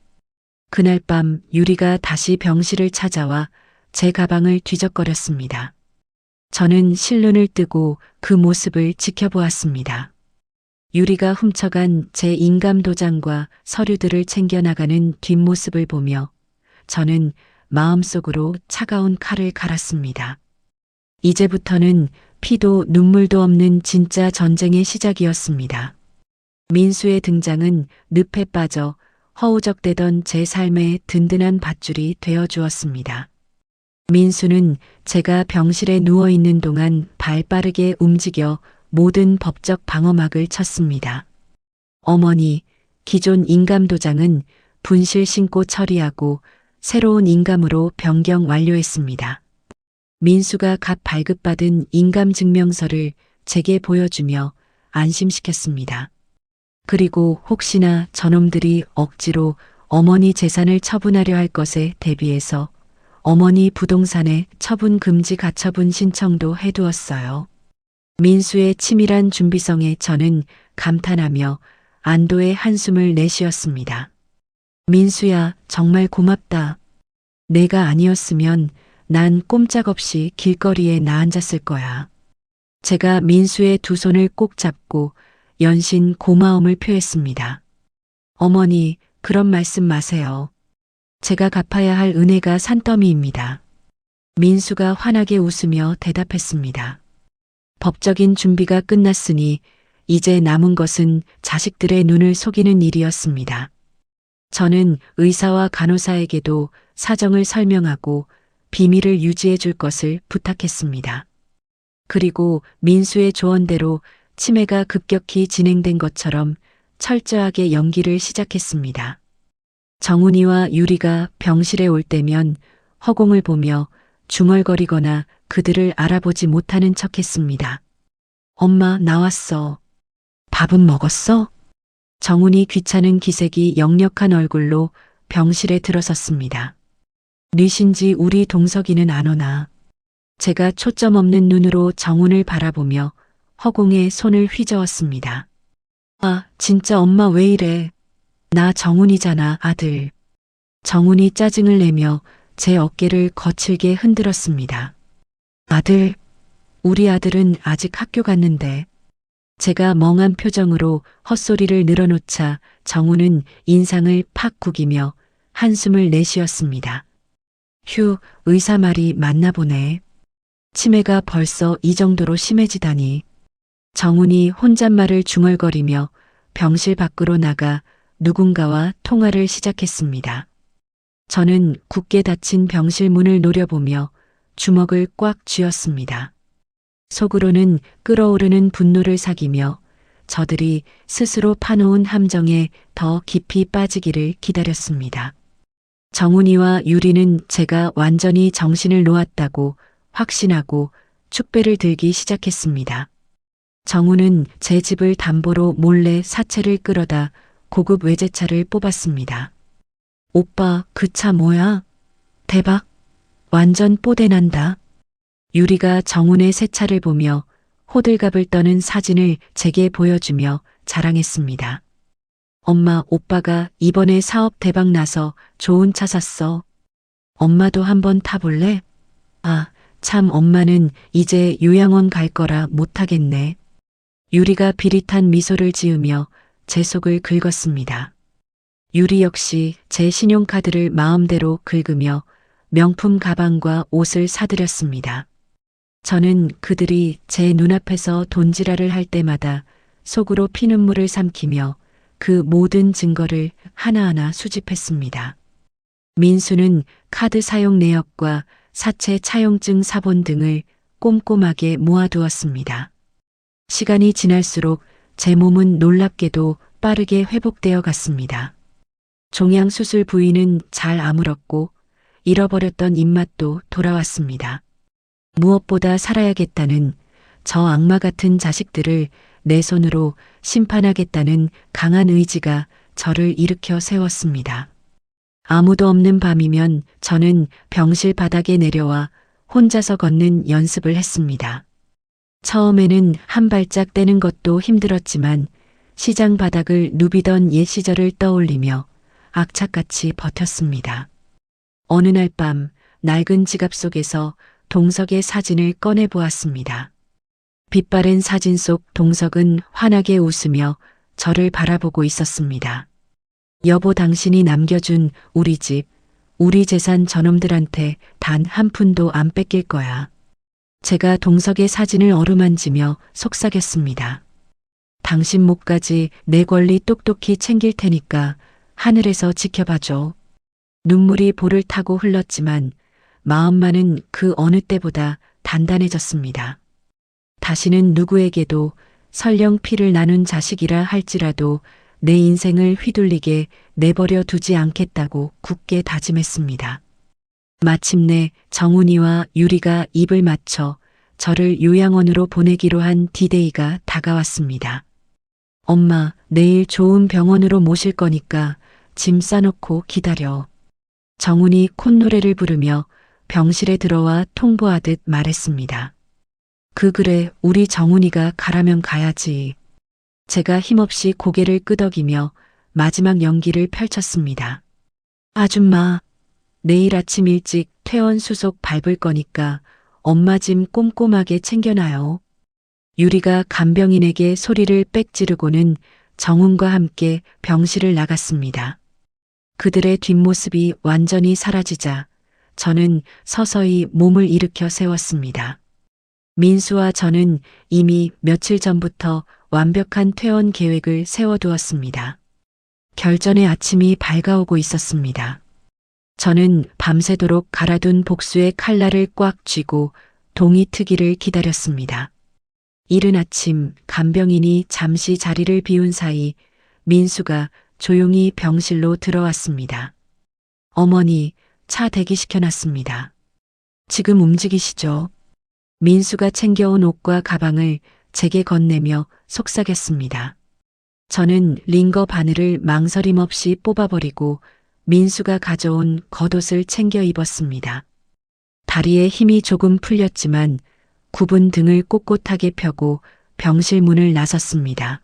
그날 밤 유리가 다시 병실을 찾아와 제 가방을 뒤적거렸습니다. 저는 실눈을 뜨고 그 모습을 지켜보았습니다. 유리가 훔쳐간 제 인감 도장과 서류들을 챙겨나가는 뒷모습을 보며 저는 마음속으로 차가운 칼을 갈았습니다. 이제부터는 피도 눈물도 없는 진짜 전쟁의 시작이었습니다. 민수의 등장은 늪에 빠져 허우적대던 제 삶의 든든한 밧줄이 되어 주었습니다. 민수는 제가 병실에 누워있는 동안 발 빠르게 움직여 모든 법적 방어막을 쳤습니다. 어머니, 기존 인감도장은 분실 신고 처리하고 새로운 인감으로 변경 완료했습니다. 민수가 갓 발급받은 인감증명서를 제게 보여주며 안심시켰습니다. 그리고 혹시나 저놈들이 억지로 어머니 재산을 처분하려 할 것에 대비해서 어머니 부동산에 처분 금지 가처분 신청도 해두었어요. 민수의 치밀한 준비성에 저는 감탄하며 안도의 한숨을 내쉬었습니다. 민수야, 정말 고맙다. 내가 아니었으면 난 꼼짝없이 길거리에 나앉았을 거야. 제가 민수의 두 손을 꼭 잡고 연신 고마움을 표했습니다. 어머니, 그런 말씀 마세요. 제가 갚아야 할 은혜가 산더미입니다. 민수가 환하게 웃으며 대답했습니다. 법적인 준비가 끝났으니 이제 남은 것은 자식들의 눈을 속이는 일이었습니다. 저는 의사와 간호사에게도 사정을 설명하고 비밀을 유지해 줄 것을 부탁했습니다. 그리고 민수의 조언대로 치매가 급격히 진행된 것처럼 철저하게 연기를 시작했습니다. 정훈이와 유리가 병실에 올 때면 허공을 보며 중얼거리거나 그들을 알아보지 못하는 척했습니다. 엄마, 나왔어. 밥은 먹었어? 정훈이 귀찮은 기색이 역력한 얼굴로 병실에 들어섰습니다. 뉘신지 우리 동석이는 안 오나. 제가 초점 없는 눈으로 정훈을 바라보며 허공에 손을 휘저었습니다. 아, 진짜 엄마 왜 이래. 나 정훈이잖아, 아들. 정훈이 짜증을 내며 제 어깨를 거칠게 흔들었습니다. 아들, 우리 아들은 아직 학교 갔는데. 제가 멍한 표정으로 헛소리를 늘어놓자 정훈은 인상을 팍 구기며 한숨을 내쉬었습니다. 휴, 의사 말이 맞나 보네. 치매가 벌써 이 정도로 심해지다니. 정훈이 혼잣말을 중얼거리며 병실 밖으로 나가 누군가와 통화를 시작했습니다. 저는 굳게 닫힌 병실 문을 노려보며 주먹을 꽉 쥐었습니다. 속으로는 끓어오르는 분노를 사기며 저들이 스스로 파놓은 함정에 더 깊이 빠지기를 기다렸습니다. 정훈이와 유리는 제가 완전히 정신을 놓았다고 확신하고 축배를 들기 시작했습니다. 정훈은 제 집을 담보로 몰래 사채를 끌어다 고급 외제차를 뽑았습니다. 오빠, 그 차 뭐야? 대박. 완전 뽀대난다. 유리가 정훈의 새 차를 보며 호들갑을 떠는 사진을 제게 보여주며 자랑했습니다. 엄마, 오빠가 이번에 사업 대박 나서 좋은 차 샀어. 엄마도 한번 타볼래? 아, 참 엄마는 이제 요양원 갈 거라 못하겠네. 유리가 비릿한 미소를 지으며 제 속을 긁었습니다. 유리 역시 제 신용카드를 마음대로 긁으며 명품 가방과 옷을 사들였습니다. 저는 그들이 제 눈앞에서 돈지랄을 할 때마다 속으로 피눈물을 삼키며 그 모든 증거를 하나하나 수집했습니다. 민수는 카드 사용 내역과 사채 차용증 사본 등을 꼼꼼하게 모아두었습니다. 시간이 지날수록 제 몸은 놀랍게도 빠르게 회복되어 갔습니다. 종양 수술 부위는 잘 아물었고 잃어버렸던 입맛도 돌아왔습니다. 무엇보다 살아야겠다는 저 악마 같은 자식들을 내 손으로 심판하겠다는 강한 의지가 저를 일으켜 세웠습니다. 아무도 없는 밤이면 저는 병실 바닥에 내려와 혼자서 걷는 연습을 했습니다. 처음에는 한 발짝 떼는 것도 힘들었지만 시장 바닥을 누비던 옛 시절을 떠올리며 악착같이 버텼습니다. 어느 날 밤 낡은 지갑 속에서 동석의 사진을 꺼내 보았습니다. 빛바랜 사진 속 동석은 환하게 웃으며 저를 바라보고 있었습니다. 여보, 당신이 남겨준 우리 집, 우리 재산 저놈들한테 단 한 푼도 안 뺏길 거야. 제가 동석의 사진을 어루만지며 속삭였습니다. 당신 목까지 내 권리 똑똑히 챙길 테니까 하늘에서 지켜봐줘. 눈물이 볼을 타고 흘렀지만 마음만은 그 어느 때보다 단단해졌습니다. 다시는 누구에게도 설령 피를 나눈 자식이라 할지라도 내 인생을 휘둘리게 내버려 두지 않겠다고 굳게 다짐했습니다. 마침내 정훈이와 유리가 입을 맞춰 저를 요양원으로 보내기로 한 디데이가 다가왔습니다. 엄마, 내일 좋은 병원으로 모실 거니까 짐 싸놓고 기다려. 정훈이 콧노래를 부르며 병실에 들어와 통보하듯 말했습니다. 그래, 우리 정훈이가 가라면 가야지. 제가 힘없이 고개를 끄덕이며 마지막 연기를 펼쳤습니다. 아줌마, 내일 아침 일찍 퇴원 수속 밟을 거니까 엄마 짐 꼼꼼하게 챙겨놔요. 유리가 간병인에게 소리를 빽 지르고는 정훈과 함께 병실을 나갔습니다. 그들의 뒷모습이 완전히 사라지자 저는 서서히 몸을 일으켜 세웠습니다. 민수와 저는 이미 며칠 전부터 완벽한 퇴원 계획을 세워두었습니다. 결전의 아침이 밝아오고 있었습니다. 저는 밤새도록 갈아둔 복수의 칼날을 꽉 쥐고 동이 트기를 기다렸습니다. 이른 아침 간병인이 잠시 자리를 비운 사이 민수가 조용히 병실로 들어왔습니다. 어머니, 차 대기시켜놨습니다. 지금 움직이시죠? 민수가 챙겨온 옷과 가방을 제게 건네며 속삭였습니다. 저는 링거 바늘을 망설임 없이 뽑아버리고 민수가 가져온 겉옷을 챙겨 입었습니다. 다리에 힘이 조금 풀렸지만 굽은 등을 꼿꼿하게 펴고 병실 문을 나섰습니다.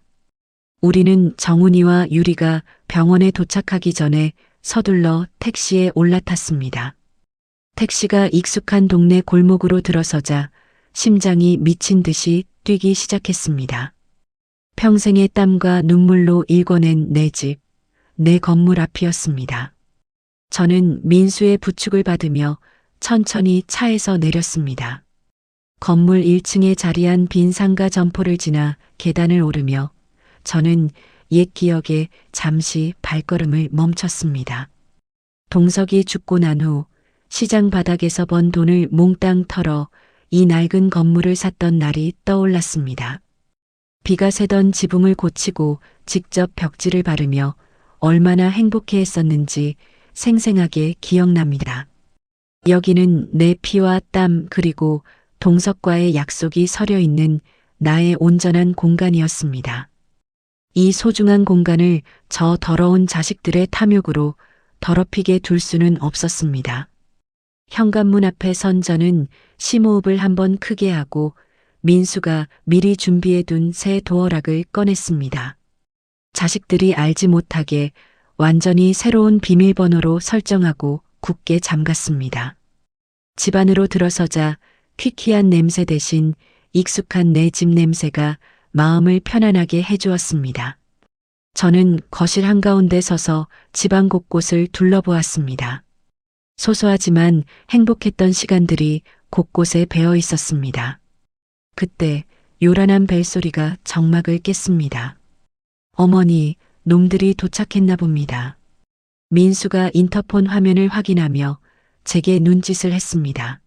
우리는 정훈이와 유리가 병원에 도착하기 전에 서둘러 택시에 올라탔습니다. 택시가 익숙한 동네 골목으로 들어서자 심장이 미친 듯이 뛰기 시작했습니다. 평생의 땀과 눈물로 일궈낸 내 집, 내 건물 앞이었습니다. 저는 민수의 부축을 받으며 천천히 차에서 내렸습니다. 건물 1층에 자리한 빈 상가 점포를 지나 계단을 오르며 저는 옛 기억에 잠시 발걸음을 멈췄습니다. 동석이 죽고 난 후 시장 바닥에서 번 돈을 몽땅 털어 이 낡은 건물을 샀던 날이 떠올랐습니다. 비가 새던 지붕을 고치고 직접 벽지를 바르며 얼마나 행복해했었는지 생생하게 기억납니다. 여기는 내 피와 땀 그리고 동석과의 약속이 서려 있는 나의 온전한 공간이었습니다. 이 소중한 공간을 저 더러운 자식들의 탐욕으로 더럽히게 둘 수는 없었습니다. 현관문 앞에 선 저는 심호흡을 한번 크게 하고 민수가 미리 준비해둔 새 도어락을 꺼냈습니다. 자식들이 알지 못하게 완전히 새로운 비밀번호로 설정하고 굳게 잠갔습니다. 집 안으로 들어서자 퀴퀴한 냄새 대신 익숙한 내 집 냄새가 마음을 편안하게 해주었습니다. 저는 거실 한가운데 서서 집안 곳곳을 둘러보았습니다. 소소하지만 행복했던 시간들이 곳곳에 배어 있었습니다. 그때 요란한 벨소리가 정막을 깼습니다. 어머니, 놈들이 도착했나 봅니다. 민수가 인터폰 화면을 확인하며 제게 눈짓을 했습니다.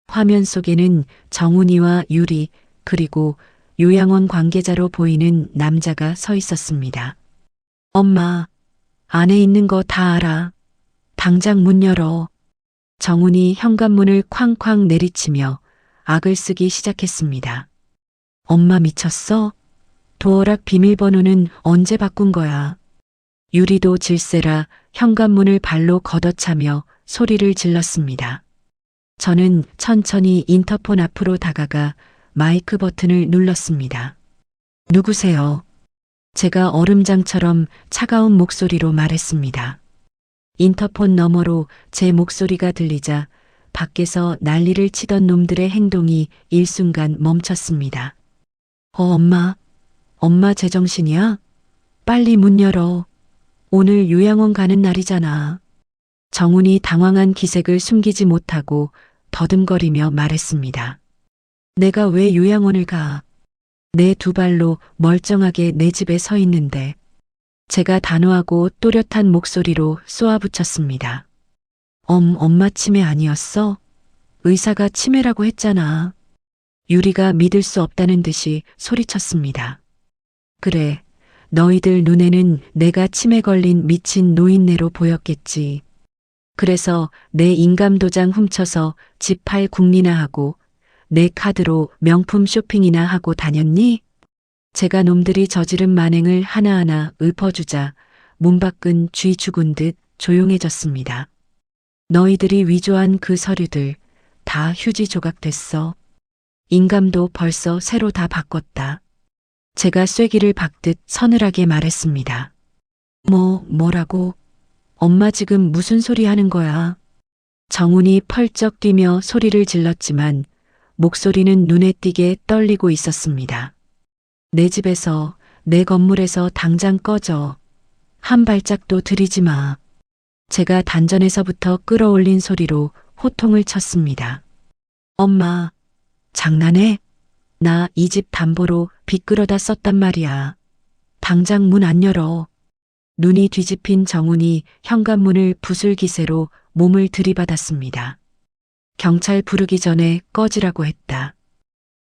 화면 속에는 정훈이와 유리 그리고 요양원 관계자로 보이는 남자가 서 있었습니다. 엄마, 안에 있는 거 다 알아. 당장 문 열어. 정훈이 현관문을 쾅쾅 내리치며 악을 쓰기 시작했습니다. 엄마 미쳤어? 도어락 비밀번호는 언제 바꾼 거야? 유리도 질세라 현관문을 발로 걷어차며 소리를 질렀습니다. 저는 천천히 인터폰 앞으로 다가가 마이크 버튼을 눌렀습니다. 누구세요? 제가 얼음장처럼 차가운 목소리로 말했습니다. 인터폰 너머로 제 목소리가 들리자 밖에서 난리를 치던 놈들의 행동이 일순간 멈췄습니다. 엄마 제정신이야? 빨리 문 열어. 오늘 요양원 가는 날이잖아. 정훈이 당황한 기색을 숨기지 못하고 더듬거리며 말했습니다. 내가 왜 요양원을 가? 내 두 발로 멀쩡하게 내 집에 서 있는데. 제가 단호하고 또렷한 목소리로 쏘아붙였습니다. 엄마 치매 아니었어? 의사가 치매라고 했잖아. 유리가 믿을 수 없다는 듯이 소리쳤습니다. 그래, 너희들 눈에는 내가 치매 걸린 미친 노인네로 보였겠지. 그래서 내 인감도장 훔쳐서 집 팔 궁리나 하고 내 카드로 명품 쇼핑이나 하고 다녔니? 제가 놈들이 저지른 만행을 하나하나 읊어주자 문 밖은 쥐 죽은 듯 조용해졌습니다. 너희들이 위조한 그 서류들 다 휴지 조각됐어. 인감도 벌써 새로 다 바꿨다. 제가 쐐기를 박듯 서늘하게 말했습니다. 뭐라고? 엄마 지금 무슨 소리 하는 거야? 정훈이 펄쩍 뛰며 소리를 질렀지만 목소리는 눈에 띄게 떨리고 있었습니다. 내 집에서, 내 건물에서 당장 꺼져. 한 발짝도 들이지 마. 제가 단전에서부터 끌어올린 소리로 호통을 쳤습니다. 엄마, 장난해? 나 이 집 담보로 빚 끌어다 썼단 말이야. 당장 문 안 열어. 눈이 뒤집힌 정훈이 현관문을 부술 기세로 몸을 들이받았습니다. 경찰 부르기 전에 꺼지라고 했다.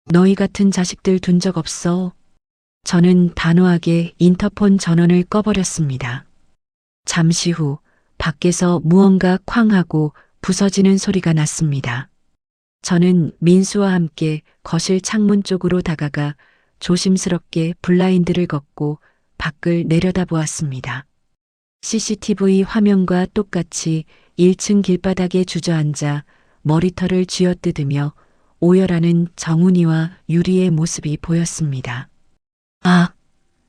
너희 같은 자식들 둔 적 없어. 저는 단호하게 인터폰 전원을 꺼버렸습니다. 잠시 후 밖에서 무언가 쾅 하고 부서지는 소리가 났습니다. 저는 민수와 함께 거실 창문 쪽으로 다가가 조심스럽게 블라인드를 걷고 밖을 내려다보았습니다. CCTV 화면과 똑같이 1층 길바닥에 주저앉아 머리털을 쥐어뜯으며 오열하는 정훈이와 유리의 모습이 보였습니다.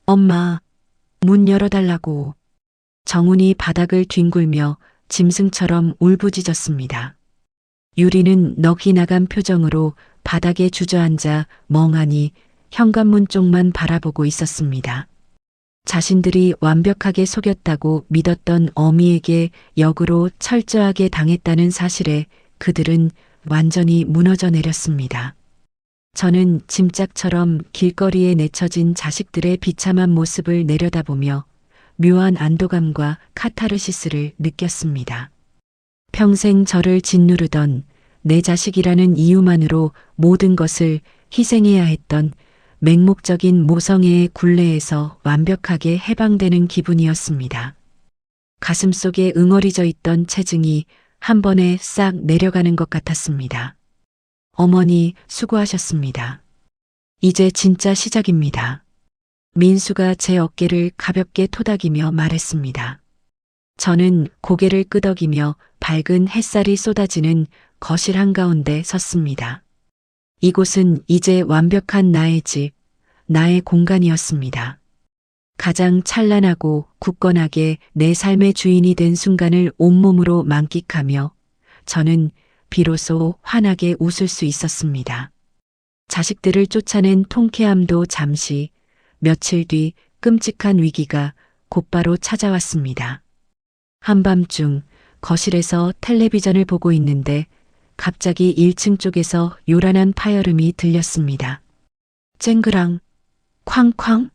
엄마, 문 열어달라고. 정훈이 바닥을 뒹굴며 짐승처럼 울부짖었습니다. 유리는 넋이 나간 표정으로 바닥에 주저앉아 멍하니 현관문 쪽만 바라보고 있었습니다. 자신들이 완벽하게 속였다고 믿었던 어미에게 역으로 철저하게 당했다는 사실에 그들은 완전히 무너져 내렸습니다. 저는 짐짝처럼 길거리에 내쳐진 자식들의 비참한 모습을 내려다보며 묘한 안도감과 카타르시스를 느꼈습니다. 평생 저를 짓누르던 내 자식이라는 이유만으로 모든 것을 희생해야 했던 맹목적인 모성애의 굴레에서 완벽하게 해방되는 기분이었습니다. 가슴속에 응어리져 있던 체증이 한 번에 싹 내려가는 것 같았습니다. 어머니 수고하셨습니다. 이제 진짜 시작입니다. 민수가 제 어깨를 가볍게 토닥이며 말했습니다. 저는 고개를 끄덕이며 밝은 햇살이 쏟아지는 거실 한가운데 섰습니다. 이곳은 이제 완벽한 나의 집, 나의 공간이었습니다. 가장 찬란하고 굳건하게 내 삶의 주인이 된 순간을 온몸으로 만끽하며 저는 비로소 환하게 웃을 수 있었습니다. 자식들을 쫓아낸 통쾌함도 잠시, 며칠 뒤 끔찍한 위기가 곧바로 찾아왔습니다. 한밤중 거실에서 텔레비전을 보고 있는데 갑자기 1층 쪽에서 요란한 파열음이 들렸습니다. 쨍그랑, 쾅쾅,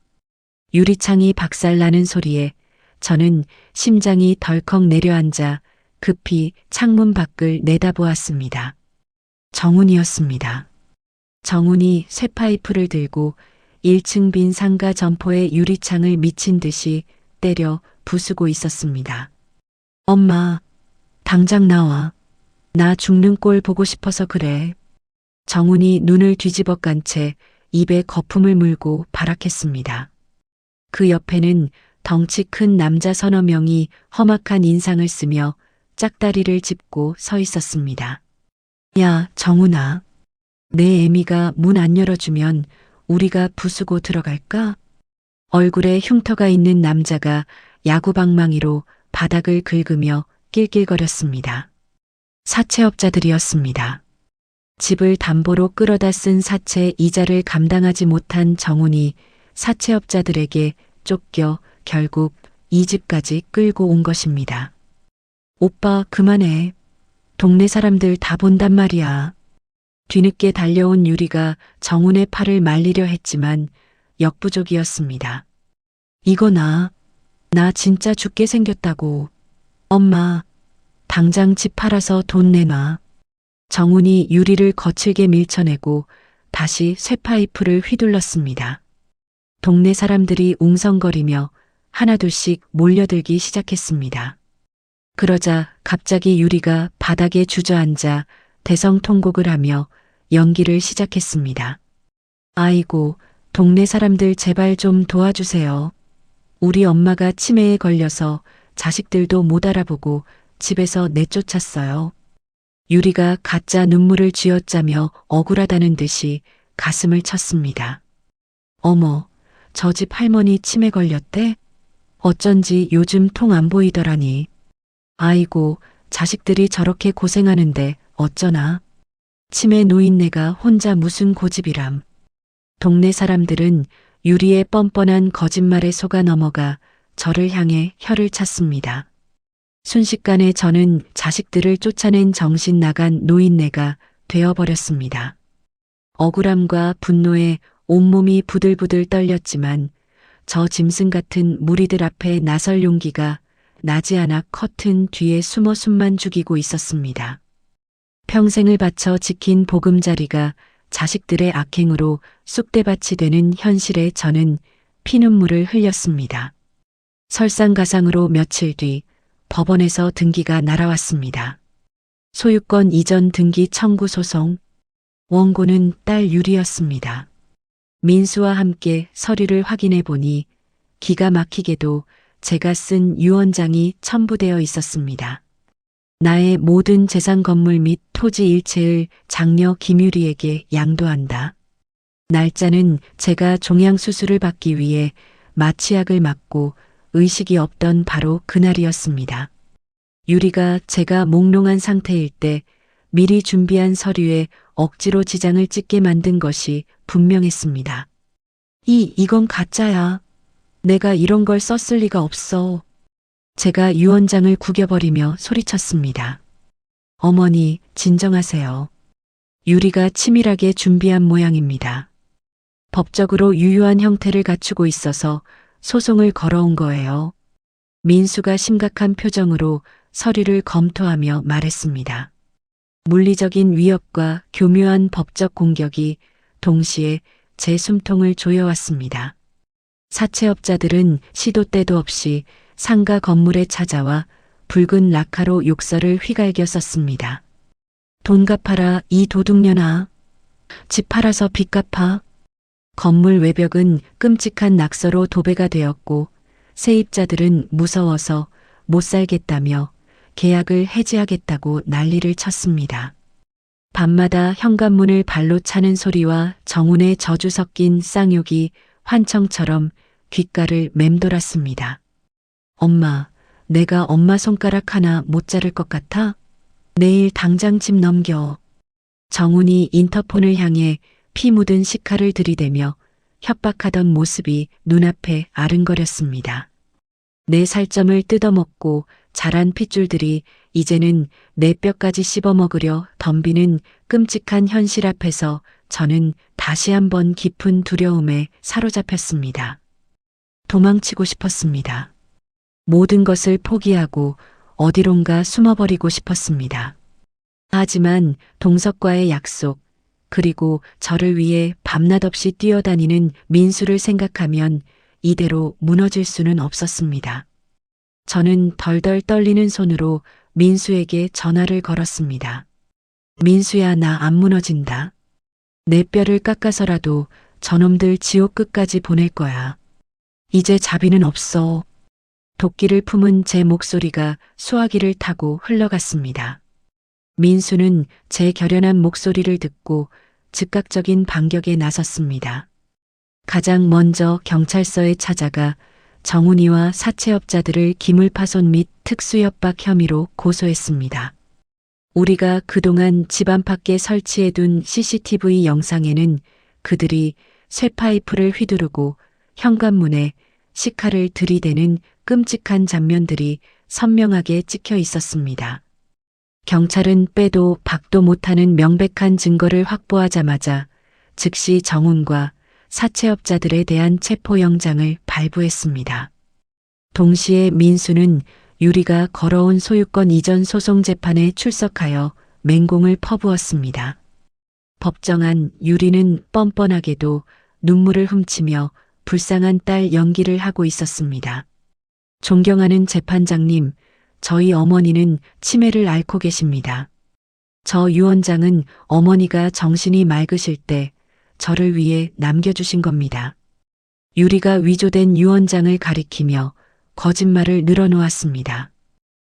유리창이 박살나는 소리에 저는 심장이 덜컥 내려앉아 급히 창문 밖을 내다보았습니다. 정훈이었습니다. 정훈이 쇠파이프를 들고 1층 빈 상가 점포의 유리창을 미친 듯이 때려 부수고 있었습니다. 엄마, 당장 나와. 나 죽는 꼴 보고 싶어서 그래. 정훈이 눈을 뒤집어 깐 채 입에 거품을 물고 발악했습니다. 그 옆에는 덩치 큰 남자 서너 명이 험악한 인상을 쓰며 짝다리를 짚고 서 있었습니다. 야, 정훈아. 내 애미가 문 안 열어주면 우리가 부수고 들어갈까? 얼굴에 흉터가 있는 남자가 야구방망이로 바닥을 긁으며 낄낄거렸습니다. 사채업자들이었습니다. 집을 담보로 끌어다 쓴 사채 이자를 감당하지 못한 정훈이 사채업자들에게 쫓겨 결국 이 집까지 끌고 온 것입니다. 오빠 그만해. 동네 사람들 다 본단 말이야. 뒤늦게 달려온 유리가 정훈의 팔을 말리려 했지만 역부족이었습니다. 이거 나 진짜 죽게 생겼다고. 엄마, 당장 집 팔아서 돈 내놔. 정훈이 유리를 거칠게 밀쳐내고 다시 쇠파이프를 휘둘렀습니다. 동네 사람들이 웅성거리며 하나둘씩 몰려들기 시작했습니다. 그러자 갑자기 유리가 바닥에 주저앉아 대성통곡을 하며 연기를 시작했습니다. 아이고, 동네 사람들 제발 좀 도와주세요. 우리 엄마가 치매에 걸려서 자식들도 못 알아보고 집에서 내쫓았어요. 유리가 가짜 눈물을 쥐어짜며 억울하다는 듯이 가슴을 쳤습니다. 어머, 저 집 할머니 치매 걸렸대? 어쩐지 요즘 통 안 보이더라니. 아이고, 자식들이 저렇게 고생하는데 어쩌나. 치매 노인네가 혼자 무슨 고집이람. 동네 사람들은 유리의 뻔뻔한 거짓말에 속아 넘어가 저를 향해 혀를 찼습니다. 순식간에 저는 자식들을 쫓아낸 정신 나간 노인네가 되어버렸습니다. 억울함과 분노에 온몸이 부들부들 떨렸지만 저 짐승 같은 무리들 앞에 나설 용기가 나지 않아 커튼 뒤에 숨어 숨만 죽이고 있었습니다. 평생을 바쳐 지킨 보금자리가 자식들의 악행으로 쑥대밭이 되는 현실에 저는 피눈물을 흘렸습니다. 설상가상으로 며칠 뒤 법원에서 등기가 날아왔습니다. 소유권 이전 등기 청구 소송. 원고는 딸 유리였습니다. 민수와 함께 서류를 확인해 보니 기가 막히게도 제가 쓴 유언장이 첨부되어 있었습니다. 나의 모든 재산 건물 및 토지 일체를 장녀 김유리에게 양도한다. 날짜는 제가 종양수술을 받기 위해 마취약을 맞고 의식이 없던 바로 그날이었습니다. 유리가 제가 몽롱한 상태일 때 미리 준비한 서류에 억지로 지장을 찍게 만든 것이 분명했습니다. 이건 가짜야. 내가 이런 걸 썼을 리가 없어. 제가 유언장을 구겨버리며 소리쳤습니다. 어머니, 진정하세요. 유리가 치밀하게 준비한 모양입니다. 법적으로 유효한 형태를 갖추고 있어서 소송을 걸어온 거예요. 민수가 심각한 표정으로 서류를 검토하며 말했습니다. 물리적인 위협과 교묘한 법적 공격이 동시에 제 숨통을 조여왔습니다. 사채업자들은 시도 때도 없이 상가 건물에 찾아와 붉은 라카로 욕설을 휘갈겨 썼습니다. 돈 갚아라 이 도둑년아. 집 팔아서 빚 갚아. 건물 외벽은 끔찍한 낙서로 도배가 되었고 세입자들은 무서워서 못 살겠다며 계약을 해지하겠다고 난리를 쳤습니다. 밤마다 현관문을 발로 차는 소리와 정훈의 저주 섞인 쌍욕이 환청처럼 귓가를 맴돌았습니다. 엄마, 내가 엄마 손가락 하나 못 자를 것 같아? 내일 당장 집 넘겨. 정훈이 인터폰을 향해 피 묻은 시카를 들이대며 협박하던 모습이 눈앞에 아른거렸습니다. 내 살점을 뜯어먹고 자란 핏줄들이 이제는 내 뼈까지 씹어먹으려 덤비는 끔찍한 현실 앞에서 저는 다시 한번 깊은 두려움에 사로잡혔습니다. 도망치고 싶었습니다. 모든 것을 포기하고 어디론가 숨어버리고 싶었습니다. 하지만 동석과의 약속, 그리고 저를 위해 밤낮없이 뛰어다니는 민수를 생각하면 이대로 무너질 수는 없었습니다. 저는 덜덜 떨리는 손으로 민수에게 전화를 걸었습니다. 민수야, 나 안 무너진다. 내 뼈를 깎아서라도 저놈들 지옥 끝까지 보낼 거야. 이제 자비는 없어. 도끼를 품은 제 목소리가 수화기를 타고 흘러갔습니다. 민수는 제 결연한 목소리를 듣고 즉각적인 반격에 나섰습니다. 가장 먼저 경찰서에 찾아가 정훈이와 사채업자들을 기물파손 및 특수협박 혐의로 고소했습니다. 우리가 그동안 집 안팎에 설치해둔 CCTV 영상에는 그들이 쇠파이프를 휘두르고 현관문에 시카를 들이대는 끔찍한 장면들이 선명하게 찍혀 있었습니다. 경찰은 빼도 박도 못하는 명백한 증거를 확보하자마자 즉시 정훈과 사채업자들에 대한 체포영장을 발부했습니다. 동시에 민수는 유리가 걸어온 소유권 이전 소송 재판에 출석하여 맹공을 퍼부었습니다. 법정안 유리는 뻔뻔하게도 눈물을 훔치며 불쌍한 딸 연기를 하고 있었습니다. 존경하는 재판장님, 저희 어머니는 치매를 앓고 계십니다. 저 유원장은 어머니가 정신이 맑으실 때 저를 위해 남겨주신 겁니다. 유리가 위조된 유원장을 가리키며 거짓말을 늘어놓았습니다.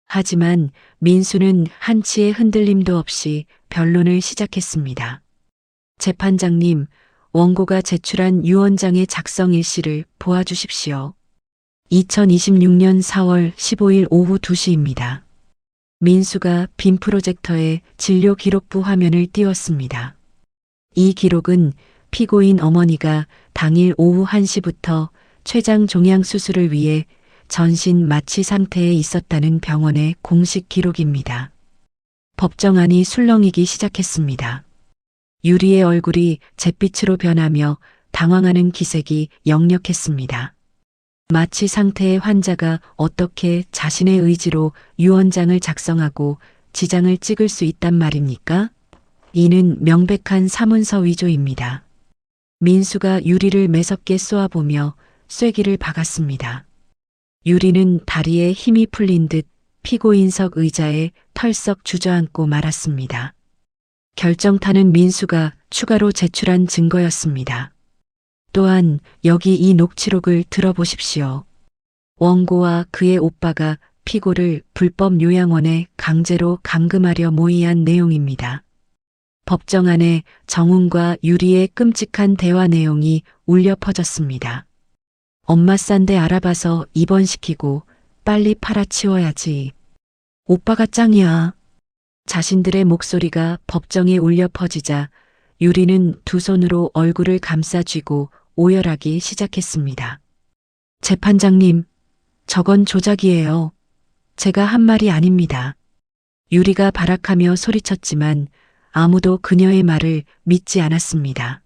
하지만 민수는 한치의 흔들림도 없이 변론을 시작했습니다. 재판장님, 원고가 제출한 유언장의 작성 일시를 보아주십시오. 2026년 4월 15일 오후 2시입니다. 민수가 빔 프로젝터에 진료 기록부 화면을 띄웠습니다. 이 기록은 피고인 어머니가 당일 오후 1시부터 췌장 종양 수술을 위해 전신 마취 상태에 있었다는 병원의 공식 기록입니다. 법정안이 술렁이기 시작했습니다. 유리의 얼굴이 잿빛으로 변하며 당황하는 기색이 역력했습니다. 마취 상태의 환자가 어떻게 자신의 의지로 유언장을 작성하고 지장을 찍을 수 있단 말입니까? 이는 명백한 사문서 위조입니다. 민수가 유리를 매섭게 쏘아보며 쐐기를 박았습니다. 유리는 다리에 힘이 풀린 듯 피고인석 의자에 털썩 주저앉고 말았습니다. 결정타는 민수가 추가로 제출한 증거였습니다. 또한 여기 이 녹취록을 들어보십시오. 원고와 그의 오빠가 피고를 불법 요양원에 강제로 감금하려 모의한 내용입니다. 법정 안에 정훈과 유리의 끔찍한 대화 내용이 울려 퍼졌습니다. 엄마 싼데 알아봐서 입원시키고 빨리 팔아치워야지. 오빠가 짱이야. 자신들의 목소리가 법정에 울려 퍼지자 유리는 두 손으로 얼굴을 감싸쥐고 오열하기 시작했습니다. 재판장님, 저건 조작이에요. 제가 한 말이 아닙니다. 유리가 발악하며 소리쳤지만 아무도 그녀의 말을 믿지 않았습니다.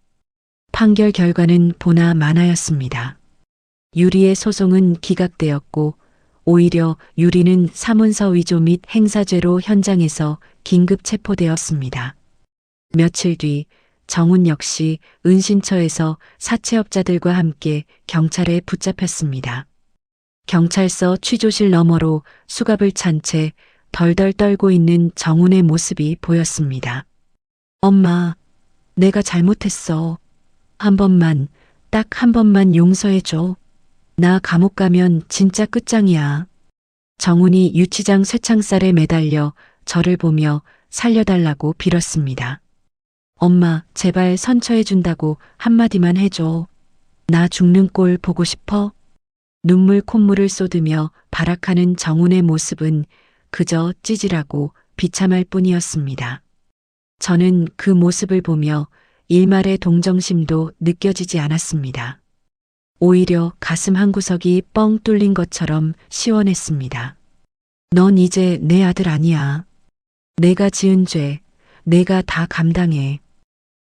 판결 결과는 보나 마나였습니다. 유리의 소송은 기각되었고 오히려 유리는 사문서 위조 및 행사죄로 현장에서 긴급 체포되었습니다. 며칠 뒤 정훈 역시 은신처에서 사채업자들과 함께 경찰에 붙잡혔습니다. 경찰서 취조실 너머로 수갑을 찬 채 덜덜 떨고 있는 정훈의 모습이 보였습니다. 엄마, 내가 잘못했어. 한 번만, 딱 한 번만 용서해줘. 나 감옥 가면 진짜 끝장이야. 정훈이 유치장 쇠창살에 매달려 저를 보며 살려달라고 빌었습니다. 엄마, 제발 선처해준다고 한마디만 해줘. 나 죽는 꼴 보고 싶어? 눈물 콧물을 쏟으며 발악하는 정훈의 모습은 그저 찌질하고 비참할 뿐이었습니다. 저는 그 모습을 보며 일말의 동정심도 느껴지지 않았습니다. 오히려 가슴 한구석이 뻥 뚫린 것처럼 시원했습니다. 넌 이제 내 아들 아니야. 내가 지은 죄, 내가 다 감당해.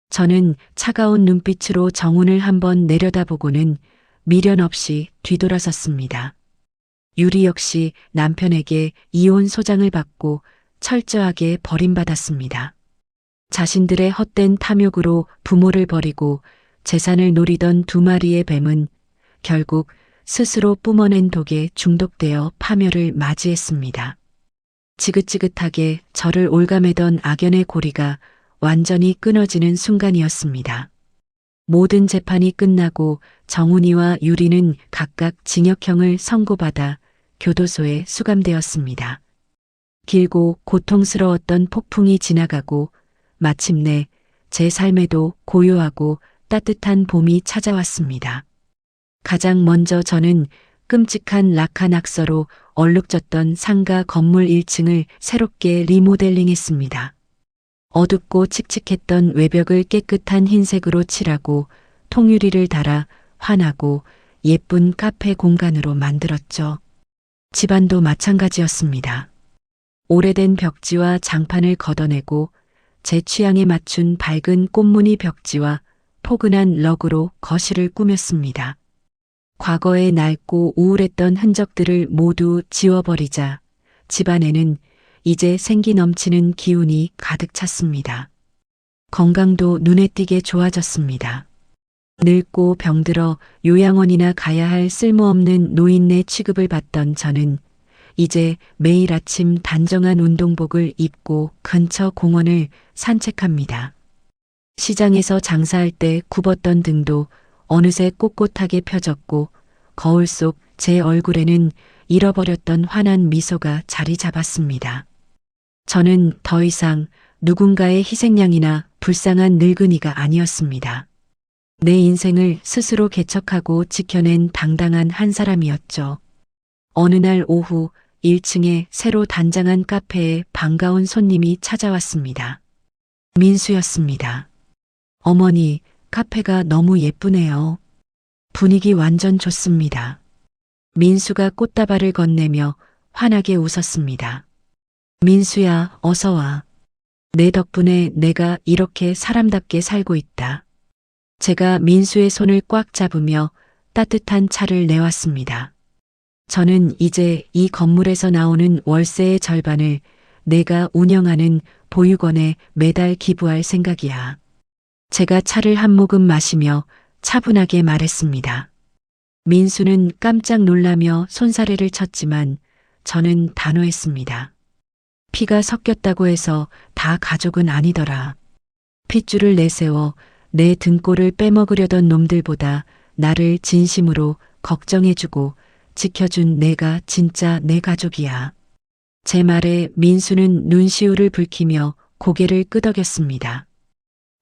저는 차가운 눈빛으로 정훈을 한번 내려다보고는 미련 없이 뒤돌아섰습니다. 유리 역시 남편에게 이혼 소장을 받고 철저하게 버림받았습니다. 자신들의 헛된 탐욕으로 부모를 버리고 재산을 노리던 두 마리의 뱀은 결국 스스로 뿜어낸 독에 중독되어 파멸을 맞이했습니다. 지긋지긋하게 저를 올가매던 악연의 고리가 완전히 끊어지는 순간이었습니다. 모든 재판이 끝나고 정훈이와 유리는 각각 징역형을 선고받아 교도소에 수감되었습니다. 길고 고통스러웠던 폭풍이 지나가고 마침내 제 삶에도 고요하고 따뜻한 봄이 찾아왔습니다. 가장 먼저 저는 끔찍한 락한 낙서로 얼룩졌던 상가 건물 1층을 새롭게 리모델링했습니다. 어둡고 칙칙했던 외벽을 깨끗한 흰색으로 칠하고 통유리를 달아 환하고 예쁜 카페 공간으로 만들었죠. 집안도 마찬가지였습니다. 오래된 벽지와 장판을 걷어내고 제 취향에 맞춘 밝은 꽃무늬 벽지와 포근한 러그로 거실을 꾸몄습니다. 과거의 낡고 우울했던 흔적들을 모두 지워버리자 집안에는 이제 생기 넘치는 기운이 가득 찼습니다. 건강도 눈에 띄게 좋아졌습니다. 늙고 병들어 요양원이나 가야 할 쓸모없는 노인네 취급을 받던 저는 이제 매일 아침 단정한 운동복을 입고 근처 공원을 산책합니다. 시장에서 장사할 때 굽었던 등도 어느새 꼿꼿하게 펴졌고 거울 속 제 얼굴에는 잃어버렸던 환한 미소가 자리 잡았습니다. 저는 더 이상 누군가의 희생양이나 불쌍한 늙은이가 아니었습니다. 내 인생을 스스로 개척하고 지켜낸 당당한 한 사람이었죠. 어느 날 오후 1층의 새로 단장한 카페에 반가운 손님이 찾아왔습니다. 민수였습니다. 어머니, 카페가 너무 예쁘네요. 분위기 완전 좋습니다. 민수가 꽃다발을 건네며 환하게 웃었습니다. 민수야, 어서 와. 내 덕분에 내가 이렇게 사람답게 살고 있다. 제가 민수의 손을 꽉 잡으며 따뜻한 차를 내왔습니다. 저는 이제 이 건물에서 나오는 월세의 절반을 내가 운영하는 보육원에 매달 기부할 생각이야. 제가 차를 한 모금 마시며 차분하게 말했습니다. 민수는 깜짝 놀라며 손사래를 쳤지만 저는 단호했습니다. 피가 섞였다고 해서 다 가족은 아니더라. 핏줄을 내세워 내 등골을 빼먹으려던 놈들보다 나를 진심으로 걱정해주고 지켜준 내가 진짜 내 가족이야. 제 말에 민수는 눈시울을 붉히며 고개를 끄덕였습니다.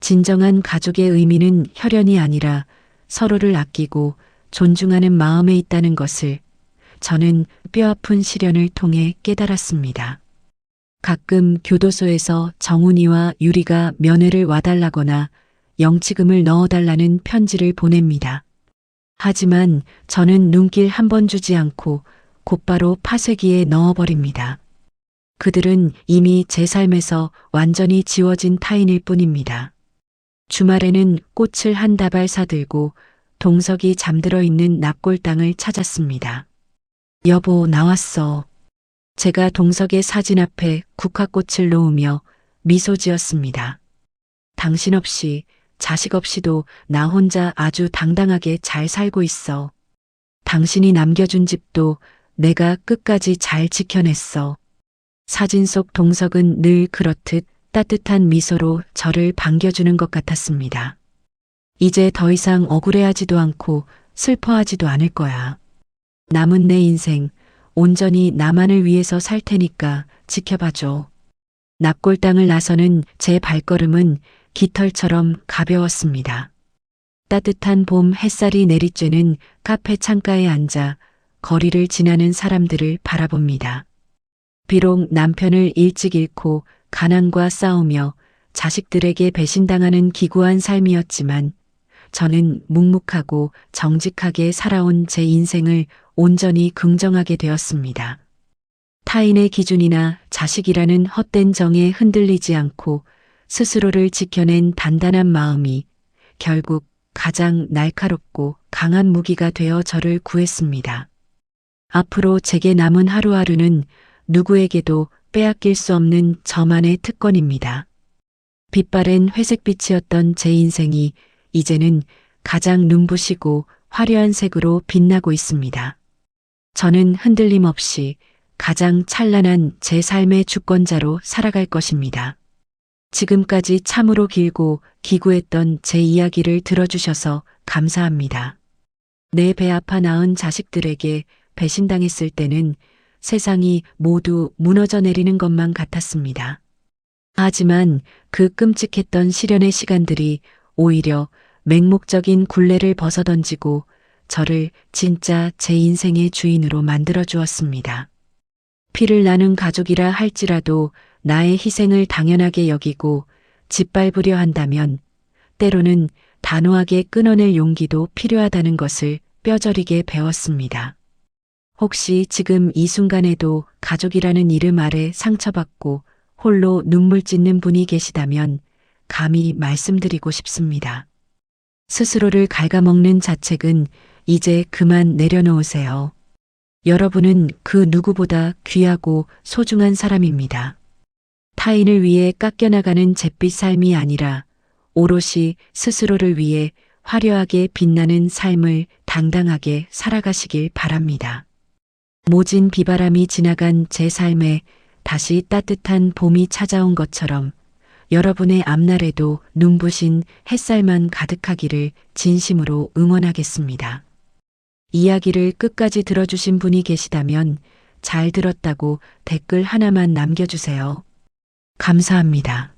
진정한 가족의 의미는 혈연이 아니라 서로를 아끼고 존중하는 마음에 있다는 것을 저는 뼈아픈 시련을 통해 깨달았습니다. 가끔 교도소에서 정훈이와 유리가 면회를 와달라거나 영치금을 넣어달라는 편지를 보냅니다. 하지만 저는 눈길 한 번 주지 않고 곧바로 파쇄기에 넣어버립니다. 그들은 이미 제 삶에서 완전히 지워진 타인일 뿐입니다. 주말에는 꽃을 한 다발 사들고 동석이 잠들어 있는 납골당을 찾았습니다. 여보, 나왔어. 제가 동석의 사진 앞에 국화꽃을 놓으며 미소 지었습니다. 당신 없이, 자식 없이도 나 혼자 아주 당당하게 잘 살고 있어. 당신이 남겨준 집도 내가 끝까지 잘 지켜냈어. 사진 속 동석은 늘 그렇듯 따뜻한 미소로 저를 반겨주는 것 같았습니다. 이제 더 이상 억울해하지도 않고 슬퍼하지도 않을 거야. 남은 내 인생 온전히 나만을 위해서 살 테니까 지켜봐줘. 납골당을 나서는 제 발걸음은 깃털처럼 가벼웠습니다. 따뜻한 봄 햇살이 내리쬐는 카페 창가에 앉아 거리를 지나는 사람들을 바라봅니다. 비록 남편을 일찍 잃고 가난과 싸우며 자식들에게 배신당하는 기구한 삶이었지만 저는 묵묵하고 정직하게 살아온 제 인생을 온전히 긍정하게 되었습니다. 타인의 기준이나 자식이라는 헛된 정에 흔들리지 않고 스스로를 지켜낸 단단한 마음이 결국 가장 날카롭고 강한 무기가 되어 저를 구했습니다. 앞으로 제게 남은 하루하루는 누구에게도 빼앗길 수 없는 저만의 특권입니다. 빛바랜 회색빛이었던 제 인생이 이제는 가장 눈부시고 화려한 색으로 빛나고 있습니다. 저는 흔들림 없이 가장 찬란한 제 삶의 주권자로 살아갈 것입니다. 지금까지 참으로 길고 기구했던 제 이야기를 들어주셔서 감사합니다. 내 배 아파 낳은 자식들에게 배신당했을 때는 세상이 모두 무너져 내리는 것만 같았습니다. 하지만 그 끔찍했던 시련의 시간들이 오히려 맹목적인 굴레를 벗어던지고 저를 진짜 제 인생의 주인으로 만들어 주었습니다. 피를 나눈 가족이라 할지라도 나의 희생을 당연하게 여기고 짓밟으려 한다면 때로는 단호하게 끊어낼 용기도 필요하다는 것을 뼈저리게 배웠습니다. 혹시 지금 이 순간에도 가족이라는 이름 아래 상처받고 홀로 눈물 찢는 분이 계시다면 감히 말씀드리고 싶습니다. 스스로를 갉아먹는 자책은 이제 그만 내려놓으세요. 여러분은 그 누구보다 귀하고 소중한 사람입니다. 타인을 위해 깎여나가는 잿빛 삶이 아니라 오롯이 스스로를 위해 화려하게 빛나는 삶을 당당하게 살아가시길 바랍니다. 모진 비바람이 지나간 제 삶에 다시 따뜻한 봄이 찾아온 것처럼 여러분의 앞날에도 눈부신 햇살만 가득하기를 진심으로 응원하겠습니다. 이야기를 끝까지 들어주신 분이 계시다면 잘 들었다고 댓글 하나만 남겨주세요. 감사합니다.